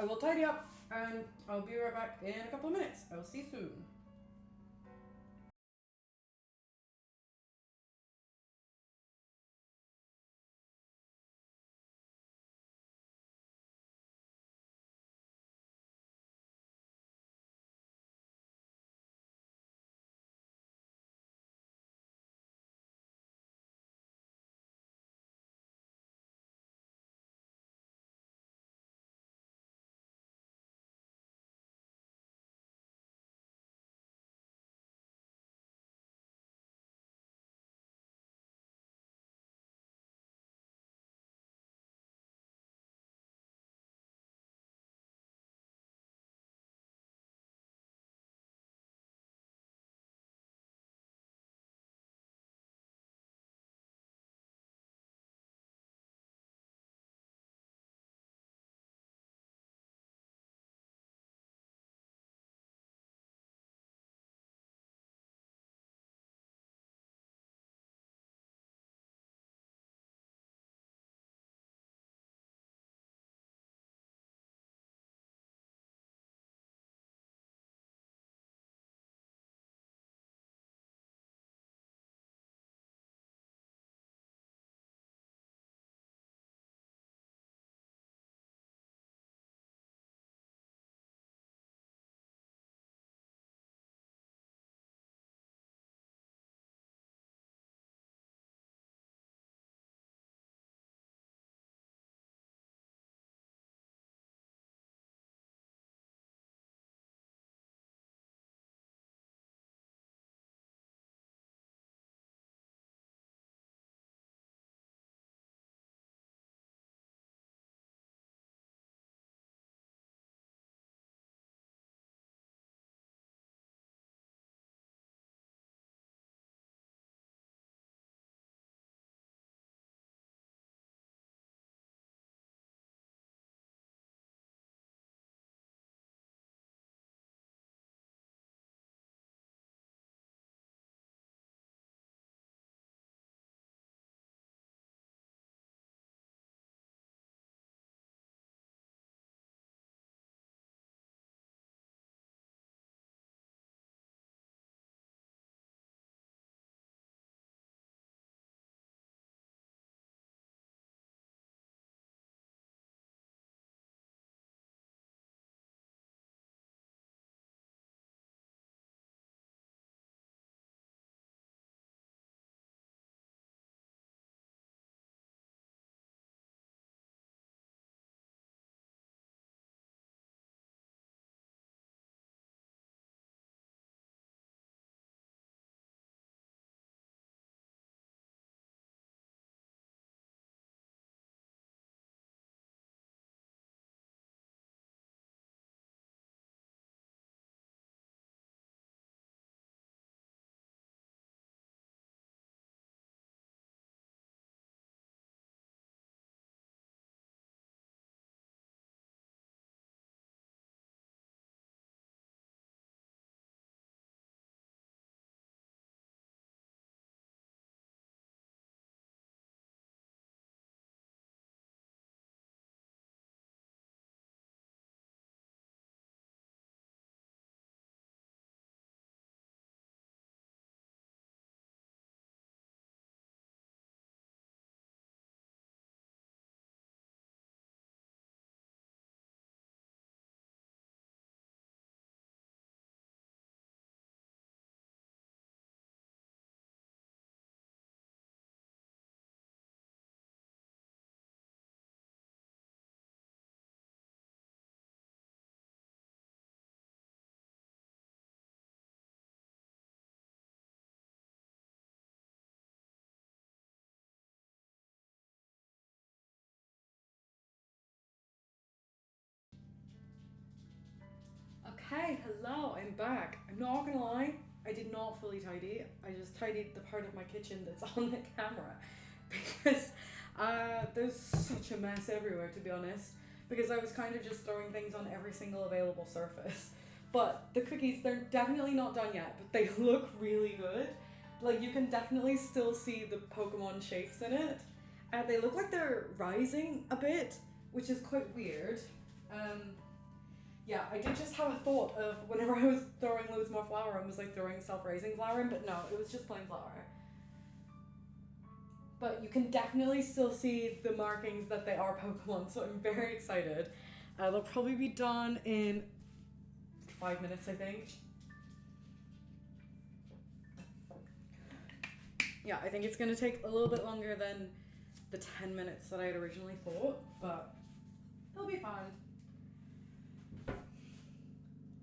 I will tidy up and I'll be right back in a couple of minutes. I will see you soon. Okay, hello, I'm back. I'm not gonna lie, I did not fully tidy. I just tidied the part of my kitchen that's on the camera because there's such a mess everywhere, to be honest. Because I was kind of just throwing things on every single available surface. But the cookies, they're definitely not done yet, but they look really good. Like, you can definitely still see the Pokemon shapes in it. They look like they're rising a bit, which is quite weird. Um, Yeah, I did just have a thought of whenever I was throwing loads more flour and was like throwing self-raising flour in, but no, it was just plain flour. But you can definitely still see the markings that they are Pokemon, so I'm very excited. They'll probably be done in 5 minutes, I think. Yeah, I think it's going to take a little bit longer than the 10 minutes that I had originally thought, but it'll be fine.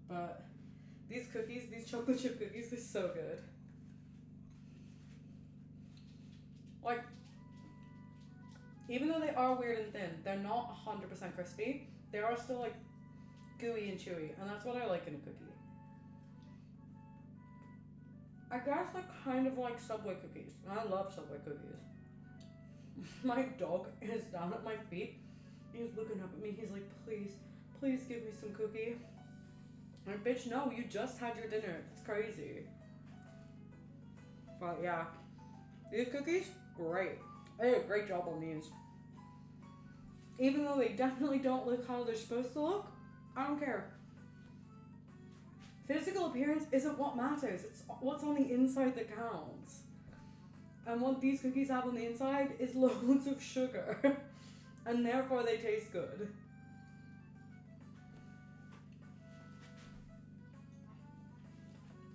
But these cookies, these chocolate chip cookies, they're so good. Like, even though they are weird and thin, they're not 100% crispy. They are still like gooey and chewy, and that's what I like in a cookie. I guess they're kind of like Subway cookies, and I love Subway cookies. My dog is down at my feet. He's looking up at me. He's like, please, please give me some cookie. I'm like, bitch, no, you just had your dinner. It's crazy. But yeah, these cookies, great. I did a great job on these. Even though they definitely don't look how they're supposed to look, I don't care. Physical appearance isn't what matters. It's what's on the inside that counts. And what these cookies have on the inside is loads of sugar. And therefore they taste good.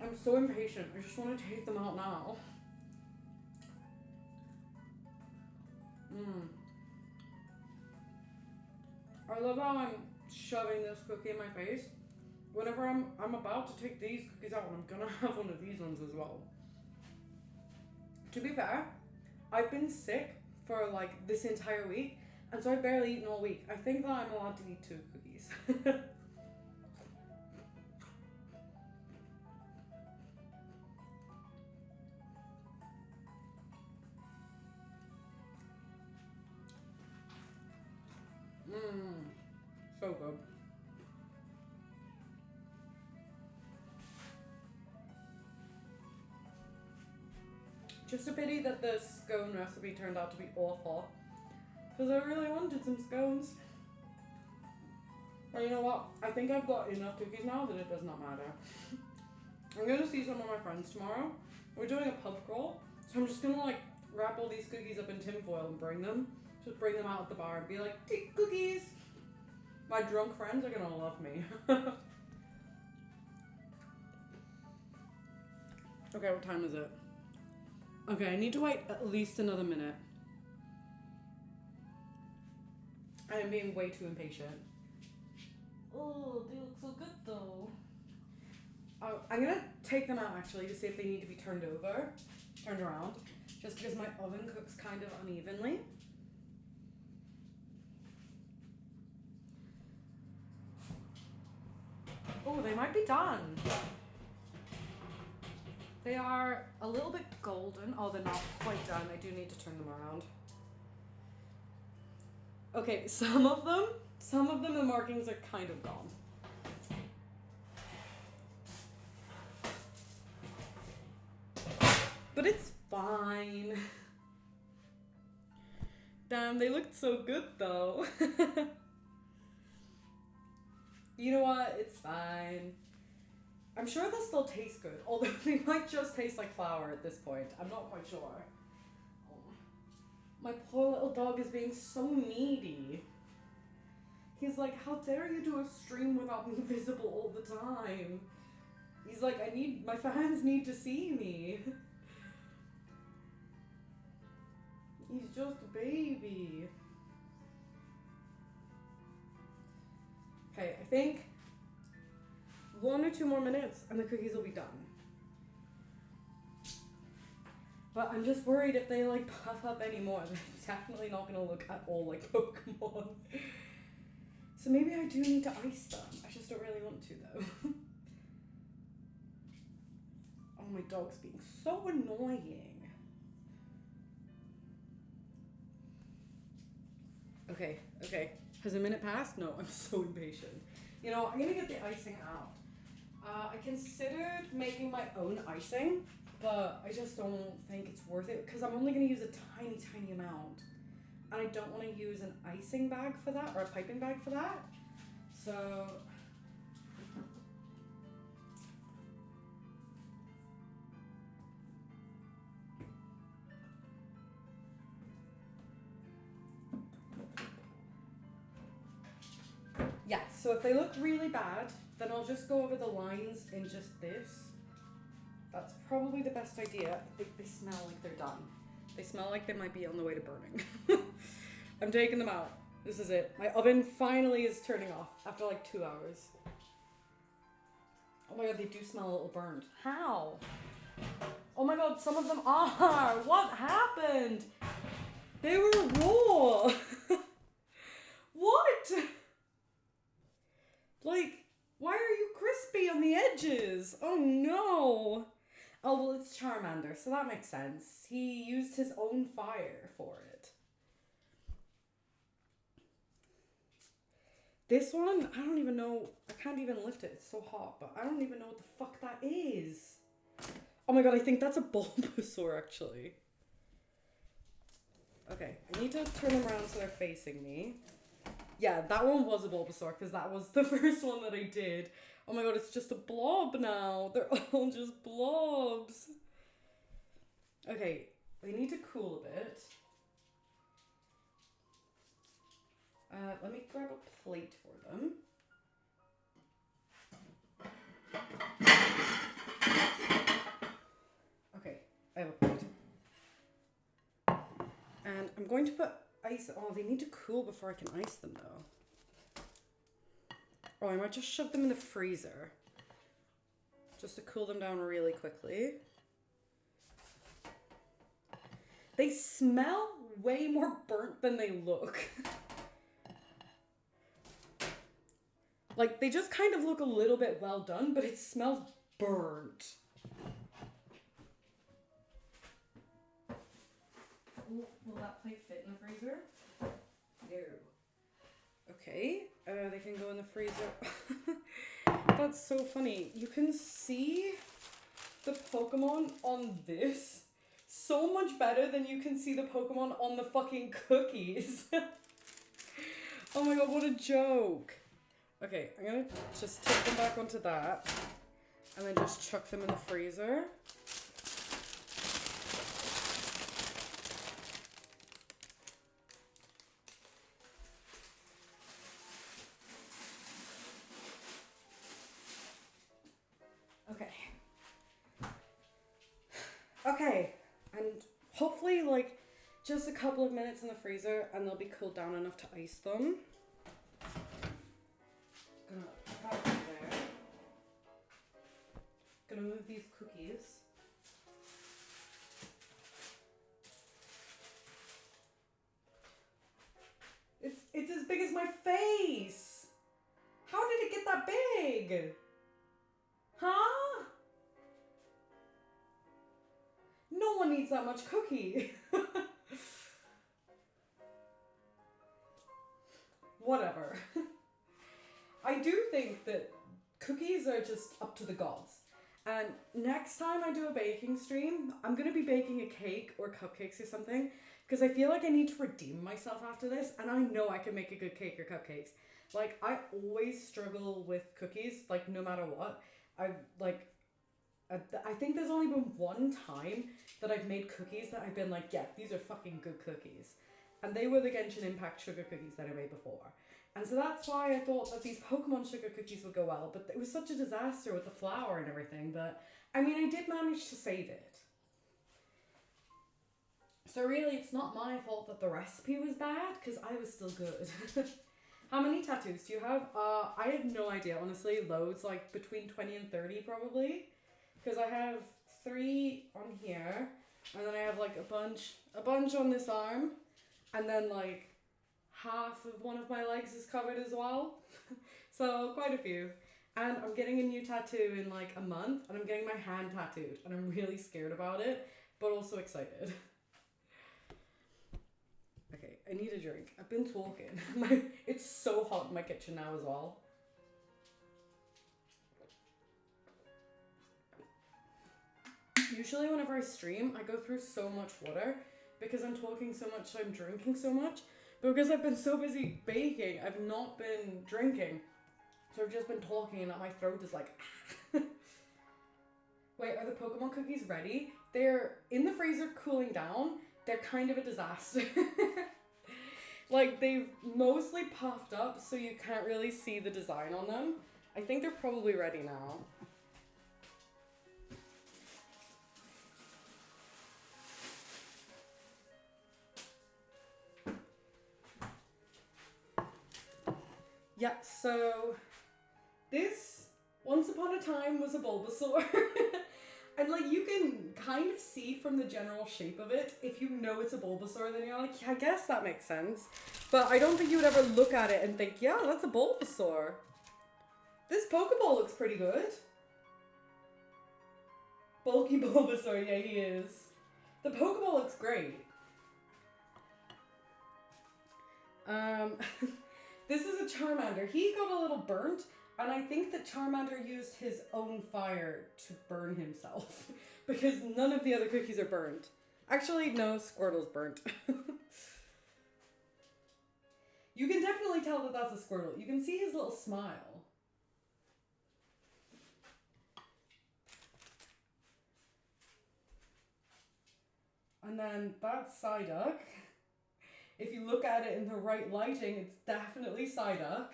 I'm so impatient. I just want to take them out now. I love how I'm shoving this cookie in my face. Whenever I'm about to take these cookies out, I'm gonna have one of these ones as well. To be fair, I've been sick for like this entire week, and so I've barely eaten all week. I think that I'm allowed to eat 2 cookies. So good. Just a pity that the scone recipe turned out to be awful, because I really wanted some scones. But you know what? I think I've got enough cookies now that it does not matter. I'm gonna see some of my friends tomorrow. We're doing a pub crawl, so I'm just gonna like wrap all these cookies up in tinfoil and bring them. Just bring them out at the bar and be like, take cookies! My drunk friends are gonna love me. Okay, what time is it? Okay, I need to wait at least another minute. I am being way too impatient. Oh, they look so good though. Oh, I'm gonna take them out actually to see if they need to be turned around, just because my oven cooks kind of unevenly. Oh, they might be done. They are a little bit golden. Oh, they're not quite done. I do need to turn them around. Okay, some of them, the markings are kind of gone. But it's fine. Damn, they looked so good though. You know what? It's fine. I'm sure they'll still taste good, although they might just taste like flour at this point. I'm not quite sure. Oh. My poor little dog is being so needy. He's like, how dare you do a stream without me visible all the time? He's like, my fans need to see me. He's just a baby. Okay, I think 1 or 2 more minutes and the cookies will be done. But I'm just worried if they like puff up anymore, they're definitely not gonna look at all like Pokemon. So maybe I do need to ice them. I just don't really want to though. Oh, my dog's being so annoying. Okay. Has a minute passed? No, I'm so impatient. You know, I'm gonna get the icing out. I considered making my own icing, but I just don't think it's worth it because I'm only gonna use a tiny, tiny amount. And I don't want to use an icing bag for that or a piping bag for that. So So if they look really bad, then I'll just go over the lines in just this. That's probably the best idea. They smell like they're done. They smell like they might be on the way to burning. I'm taking them out. This is it. My oven finally is turning off after like 2 hours. Oh my god, they do smell a little burned. How? Oh my god, some of them are. What happened? They were raw. What? Like, why are you crispy on the edges? Oh no. Oh, well, it's Charmander, so that makes sense. He used his own fire for it. This one, I don't even know. I can't even lift it. It's so hot, but I don't even know what the fuck that is. Oh my god, I think that's a Bulbasaur, actually. Okay, I need to turn them around so they're facing me. Yeah, that one was a Bulbasaur, because that was the first one that I did. Oh my god, it's just a blob now. They're all just blobs. Okay, they need to cool a bit. Let me grab a plate for them. Okay, I have a plate. And I'm going to put ice. Oh, they need to cool before I can ice them though. Oh, I might just shove them in the freezer. Just to cool them down really quickly. They smell way more burnt than they look. Like, they just kind of look a little bit well done, but it smells burnt. Will that plate fit in the freezer? No. Okay, they can go in the freezer. That's so funny. You can see the Pokemon on this so much better than you can see the Pokemon on the fucking cookies. Oh my god, what a joke. Okay, I'm gonna just take them back onto that and then just chuck them in the freezer. Okay, and hopefully like just a couple of minutes in the freezer and they'll be cooled down enough to ice them. Gonna put that in there. Gonna move these cookies. It's as big as my face! How did it get that big? Huh? No one needs that much cookie. Whatever. I do think that cookies are just up to the gods. And next time I do a baking stream, I'm going to be baking a cake or cupcakes or something because I feel like I need to redeem myself after this, and I know I can make a good cake or cupcakes. Like, I always struggle with cookies, like, no matter what. I think there's only been one time that I've made cookies that I've been like, yeah, these are fucking good cookies. And they were the Genshin Impact sugar cookies that I made before. And so that's why I thought that these Pokemon sugar cookies would go well, but it was such a disaster with the flour and everything, but I mean, I did manage to save it. So really, it's not my fault that the recipe was bad, because I was still good. How many tattoos do you have? I have no idea, honestly, loads, like between 20 and 30 probably. Because I have 3 on here, and then I have like a bunch on this arm, and then like half of one of my legs is covered as well. So quite a few. And I'm getting a new tattoo in like a month, and I'm getting my hand tattooed, and I'm really scared about it, but also excited. Okay, I need a drink. I've been talking. It's so hot in my kitchen now as well. Usually whenever I stream, I go through so much water because I'm talking so much, so I'm drinking so much. But because I've been so busy baking, I've not been drinking. So I've just been talking and my throat is like... Wait, are the Pokemon cookies ready? They're in the freezer cooling down. They're kind of a disaster. Like, they've mostly puffed up so you can't really see the design on them. I think they're probably ready now. Yeah, so this, once upon a time, was a Bulbasaur. And, like, you can kind of see from the general shape of it, if you know it's a Bulbasaur, then you're like, yeah, I guess that makes sense. But I don't think you would ever look at it and think, yeah, that's a Bulbasaur. This Pokeball looks pretty good. Bulky Bulbasaur, yeah, he is. The Pokeball looks great. This is a Charmander. He got a little burnt, and I think that Charmander used his own fire to burn himself. Because none of the other cookies are burnt. Actually, no, Squirtle's burnt. You can definitely tell that that's a Squirtle. You can see his little smile. And then that's Psyduck. If you look at it in the right lighting, it's definitely Psyduck.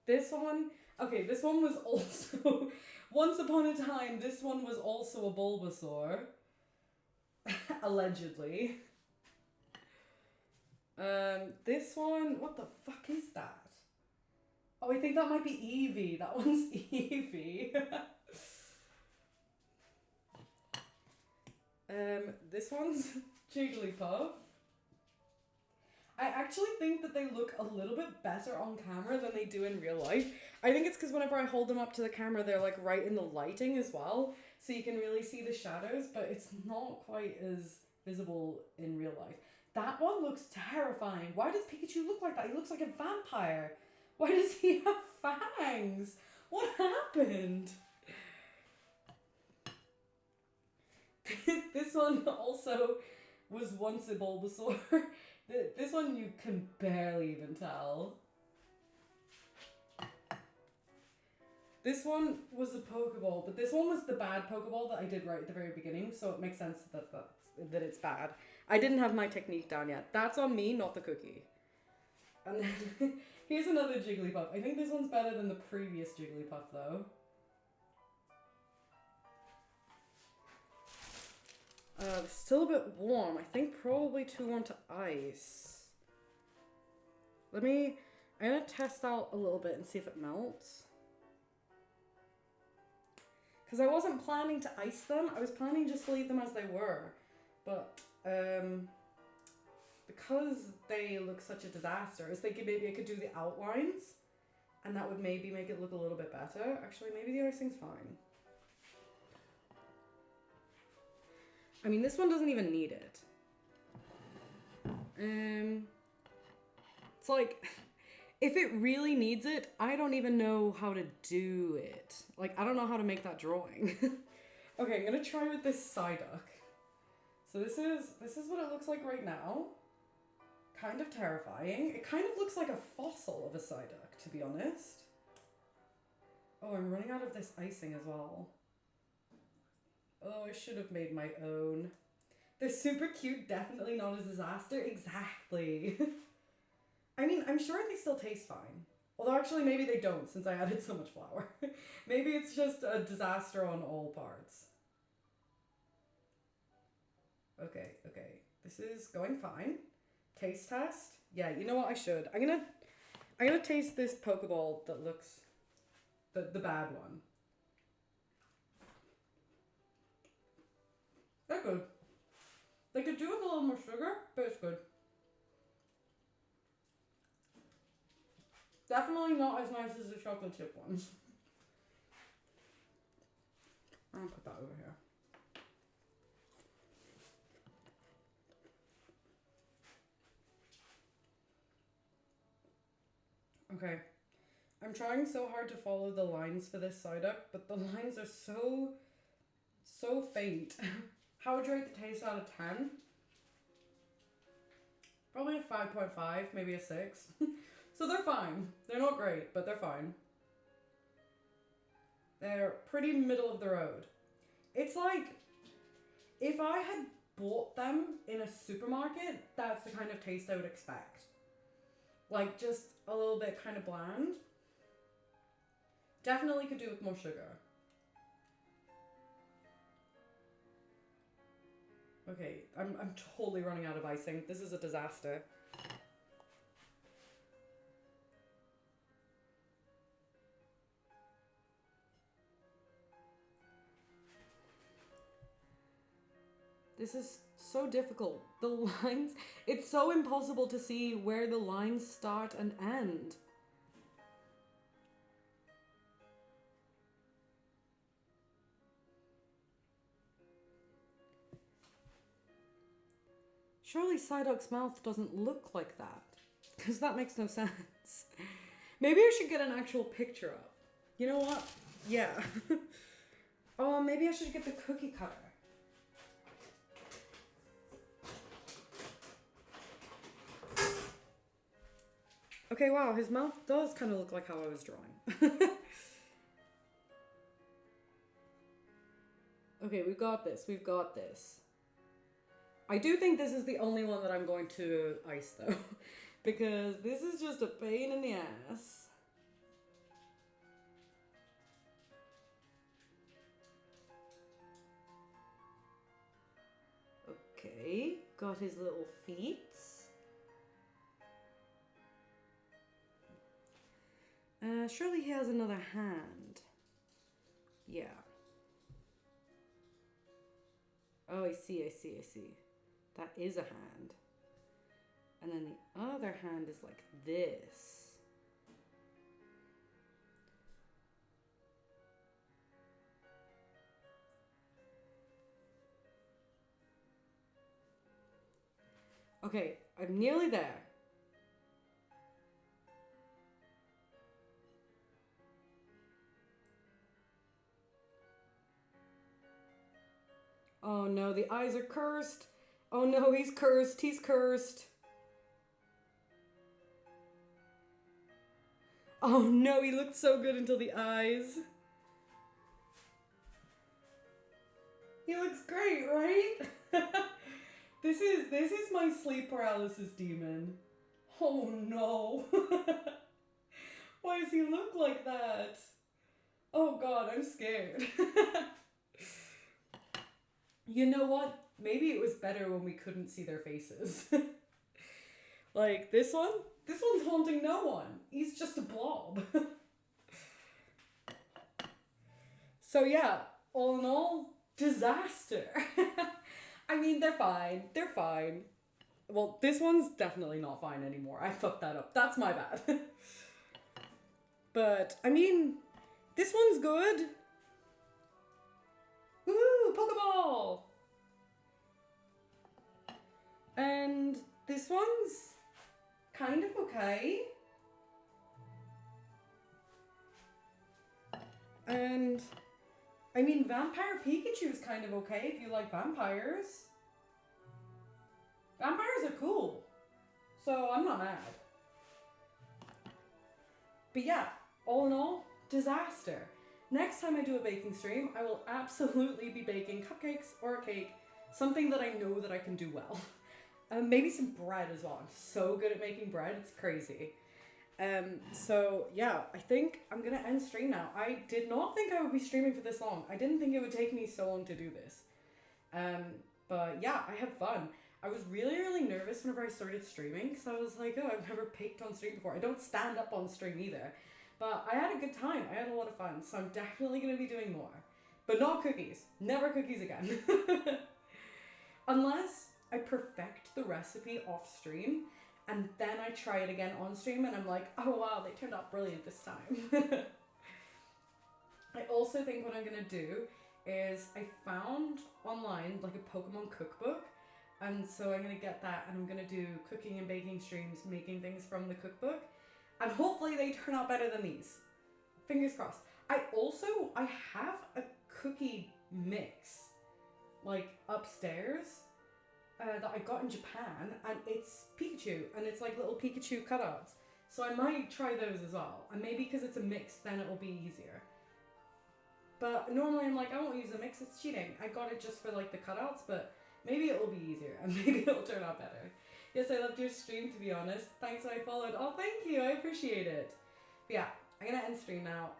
This one, okay, this one was also, once upon a time, this one was also a Bulbasaur. Allegedly. This one, what the fuck is that? Oh, I think that might be Eevee. That one's Eevee. This one's Jigglypuff. I actually think that they look a little bit better on camera than they do in real life. I think it's because whenever I hold them up to the camera, they're like right in the lighting as well. So you can really see the shadows, but it's not quite as visible in real life. That one looks terrifying. Why does Pikachu look like that? He looks like a vampire. Why does he have fangs? What happened? This one also was once a Bulbasaur. This one you can barely even tell. This one was a Pokeball, but this one was the bad Pokeball that I did right at the very beginning, so it makes sense that it's bad. I didn't have my technique down yet. That's on me, not the cookie. And then here's another Jigglypuff. I think this one's better than the previous Jigglypuff though. It's still a bit warm. I think probably too warm to ice. I'm gonna test out a little bit and see if it melts. Because I wasn't planning to ice them. I was planning just to leave them as they were. But, because they look such a disaster, I was thinking maybe I could do the outlines. And that would maybe make it look a little bit better. Actually, maybe the icing's fine. I mean, this one doesn't even need it. It's like, if it really needs it, I don't even know how to do it. Like, I don't know how to make that drawing. Okay, I'm gonna try with this Psyduck. So this is what it looks like right now. Kind of terrifying. It kind of looks like a fossil of a Psyduck, to be honest. Oh, I'm running out of this icing as well. Oh, I should have made my own. They're super cute, definitely not a disaster. Exactly. I mean, I'm sure they still taste fine. Although actually maybe they don't since I added so much flour. Maybe it's just a disaster on all parts. Okay. This is going fine. Taste test? Yeah, you know what, I should. I'm gonna taste this Pokeball that looks the bad one. They're good. They could do with a little more sugar, but it's good. Definitely not as nice as the chocolate chip ones. I'm gonna put that over here. Okay. I'm trying so hard to follow the lines for this Psyduck, but the lines are so faint. How would you rate the taste out of 10? Probably a 5.5, maybe a 6. So they're fine. They're not great, but they're fine. They're pretty middle of the road. It's like, if I had bought them in a supermarket, that's the kind of taste I would expect. Like just a little bit kind of bland. Definitely could do with more sugar. Okay, I'm totally running out of icing. This is a disaster. This is so difficult. The lines, it's so impossible to see where the lines start and end. Surely Psyduck's mouth doesn't look like that. Because that makes no sense. Maybe I should get an actual picture up. You know what? Yeah. Oh, maybe I should get the cookie cutter. Okay, wow, his mouth does kind of look like how I was drawing. Okay, we've got this, we've got this. I do think this is the only one that I'm going to ice though, because this is just a pain in the ass. Okay, got his little feet. Surely he has another hand. Yeah. Oh, I see. That is a hand. And then the other hand is like this. Okay, I'm nearly there. Oh no, the eyes are cursed. Oh no, he's cursed. He's cursed. Oh no, he looked so good until the eyes. He looks great, right? This is my sleep paralysis demon. Oh no. Why does he look like that? Oh god, I'm scared. You know what? Maybe it was better when we couldn't see their faces. Like this one's haunting no one. He's just a blob. So yeah, all in all, disaster. I mean, they're fine. They're fine. Well, this one's definitely not fine anymore. I fucked that up. That's my bad. But, I mean, this one's good. Woohoo! Pokeball! And this one's kind of okay. And, I mean, Vampire Pikachu is kind of okay if you like vampires. Vampires are cool. So, I'm not mad. But yeah, all in all, disaster. Next time I do a baking stream, I will absolutely be baking cupcakes or a cake, something that I know that I can do well. Maybe some bread as well. I'm so good at making bread, it's crazy. So yeah, I think I'm gonna end stream now. I did not think I would be streaming for this long. I didn't think it would take me so long to do this. But yeah, I had fun. I was really, really nervous whenever I started streaming because I was like, oh, I've never baked on stream before. I don't stand up on stream either. But I had a good time. I had a lot of fun. So I'm definitely going to be doing more. But not cookies. Never cookies again. Unless I perfect the recipe off stream and then I try it again on stream and I'm like, oh wow, they turned out brilliant this time. I also think what I'm going to do is I found online like a Pokemon cookbook. And so I'm going to get that and I'm going to do cooking and baking streams, making things from the cookbook. And hopefully they turn out better than these. Fingers crossed. I have a cookie mix, like upstairs, that I got in Japan. And it's Pikachu. And it's like little Pikachu cutouts. So I might try those as well. And maybe because it's a mix, then it will be easier. But normally I'm like, I won't use a mix, it's cheating. I got it just for like the cutouts, but Maybe it will be easier and maybe it'll turn out better. Yes, I loved your stream, to be honest. Thanks that I followed. Oh, thank you. I appreciate it. But yeah, I'm going to end stream now.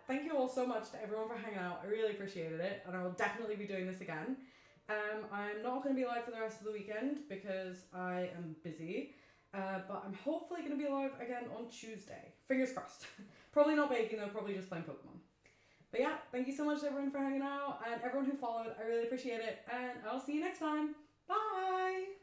Thank you all so much to everyone for hanging out. I really appreciated it. And I will definitely be doing this again. I'm not going to be live for the rest of the weekend because I am busy. But I'm hopefully going to be live again on Tuesday. Fingers crossed. Probably not baking though, probably just playing Pokemon. But yeah, thank you so much to everyone for hanging out and everyone who followed. I really appreciate it. And I'll see you next time. Bye!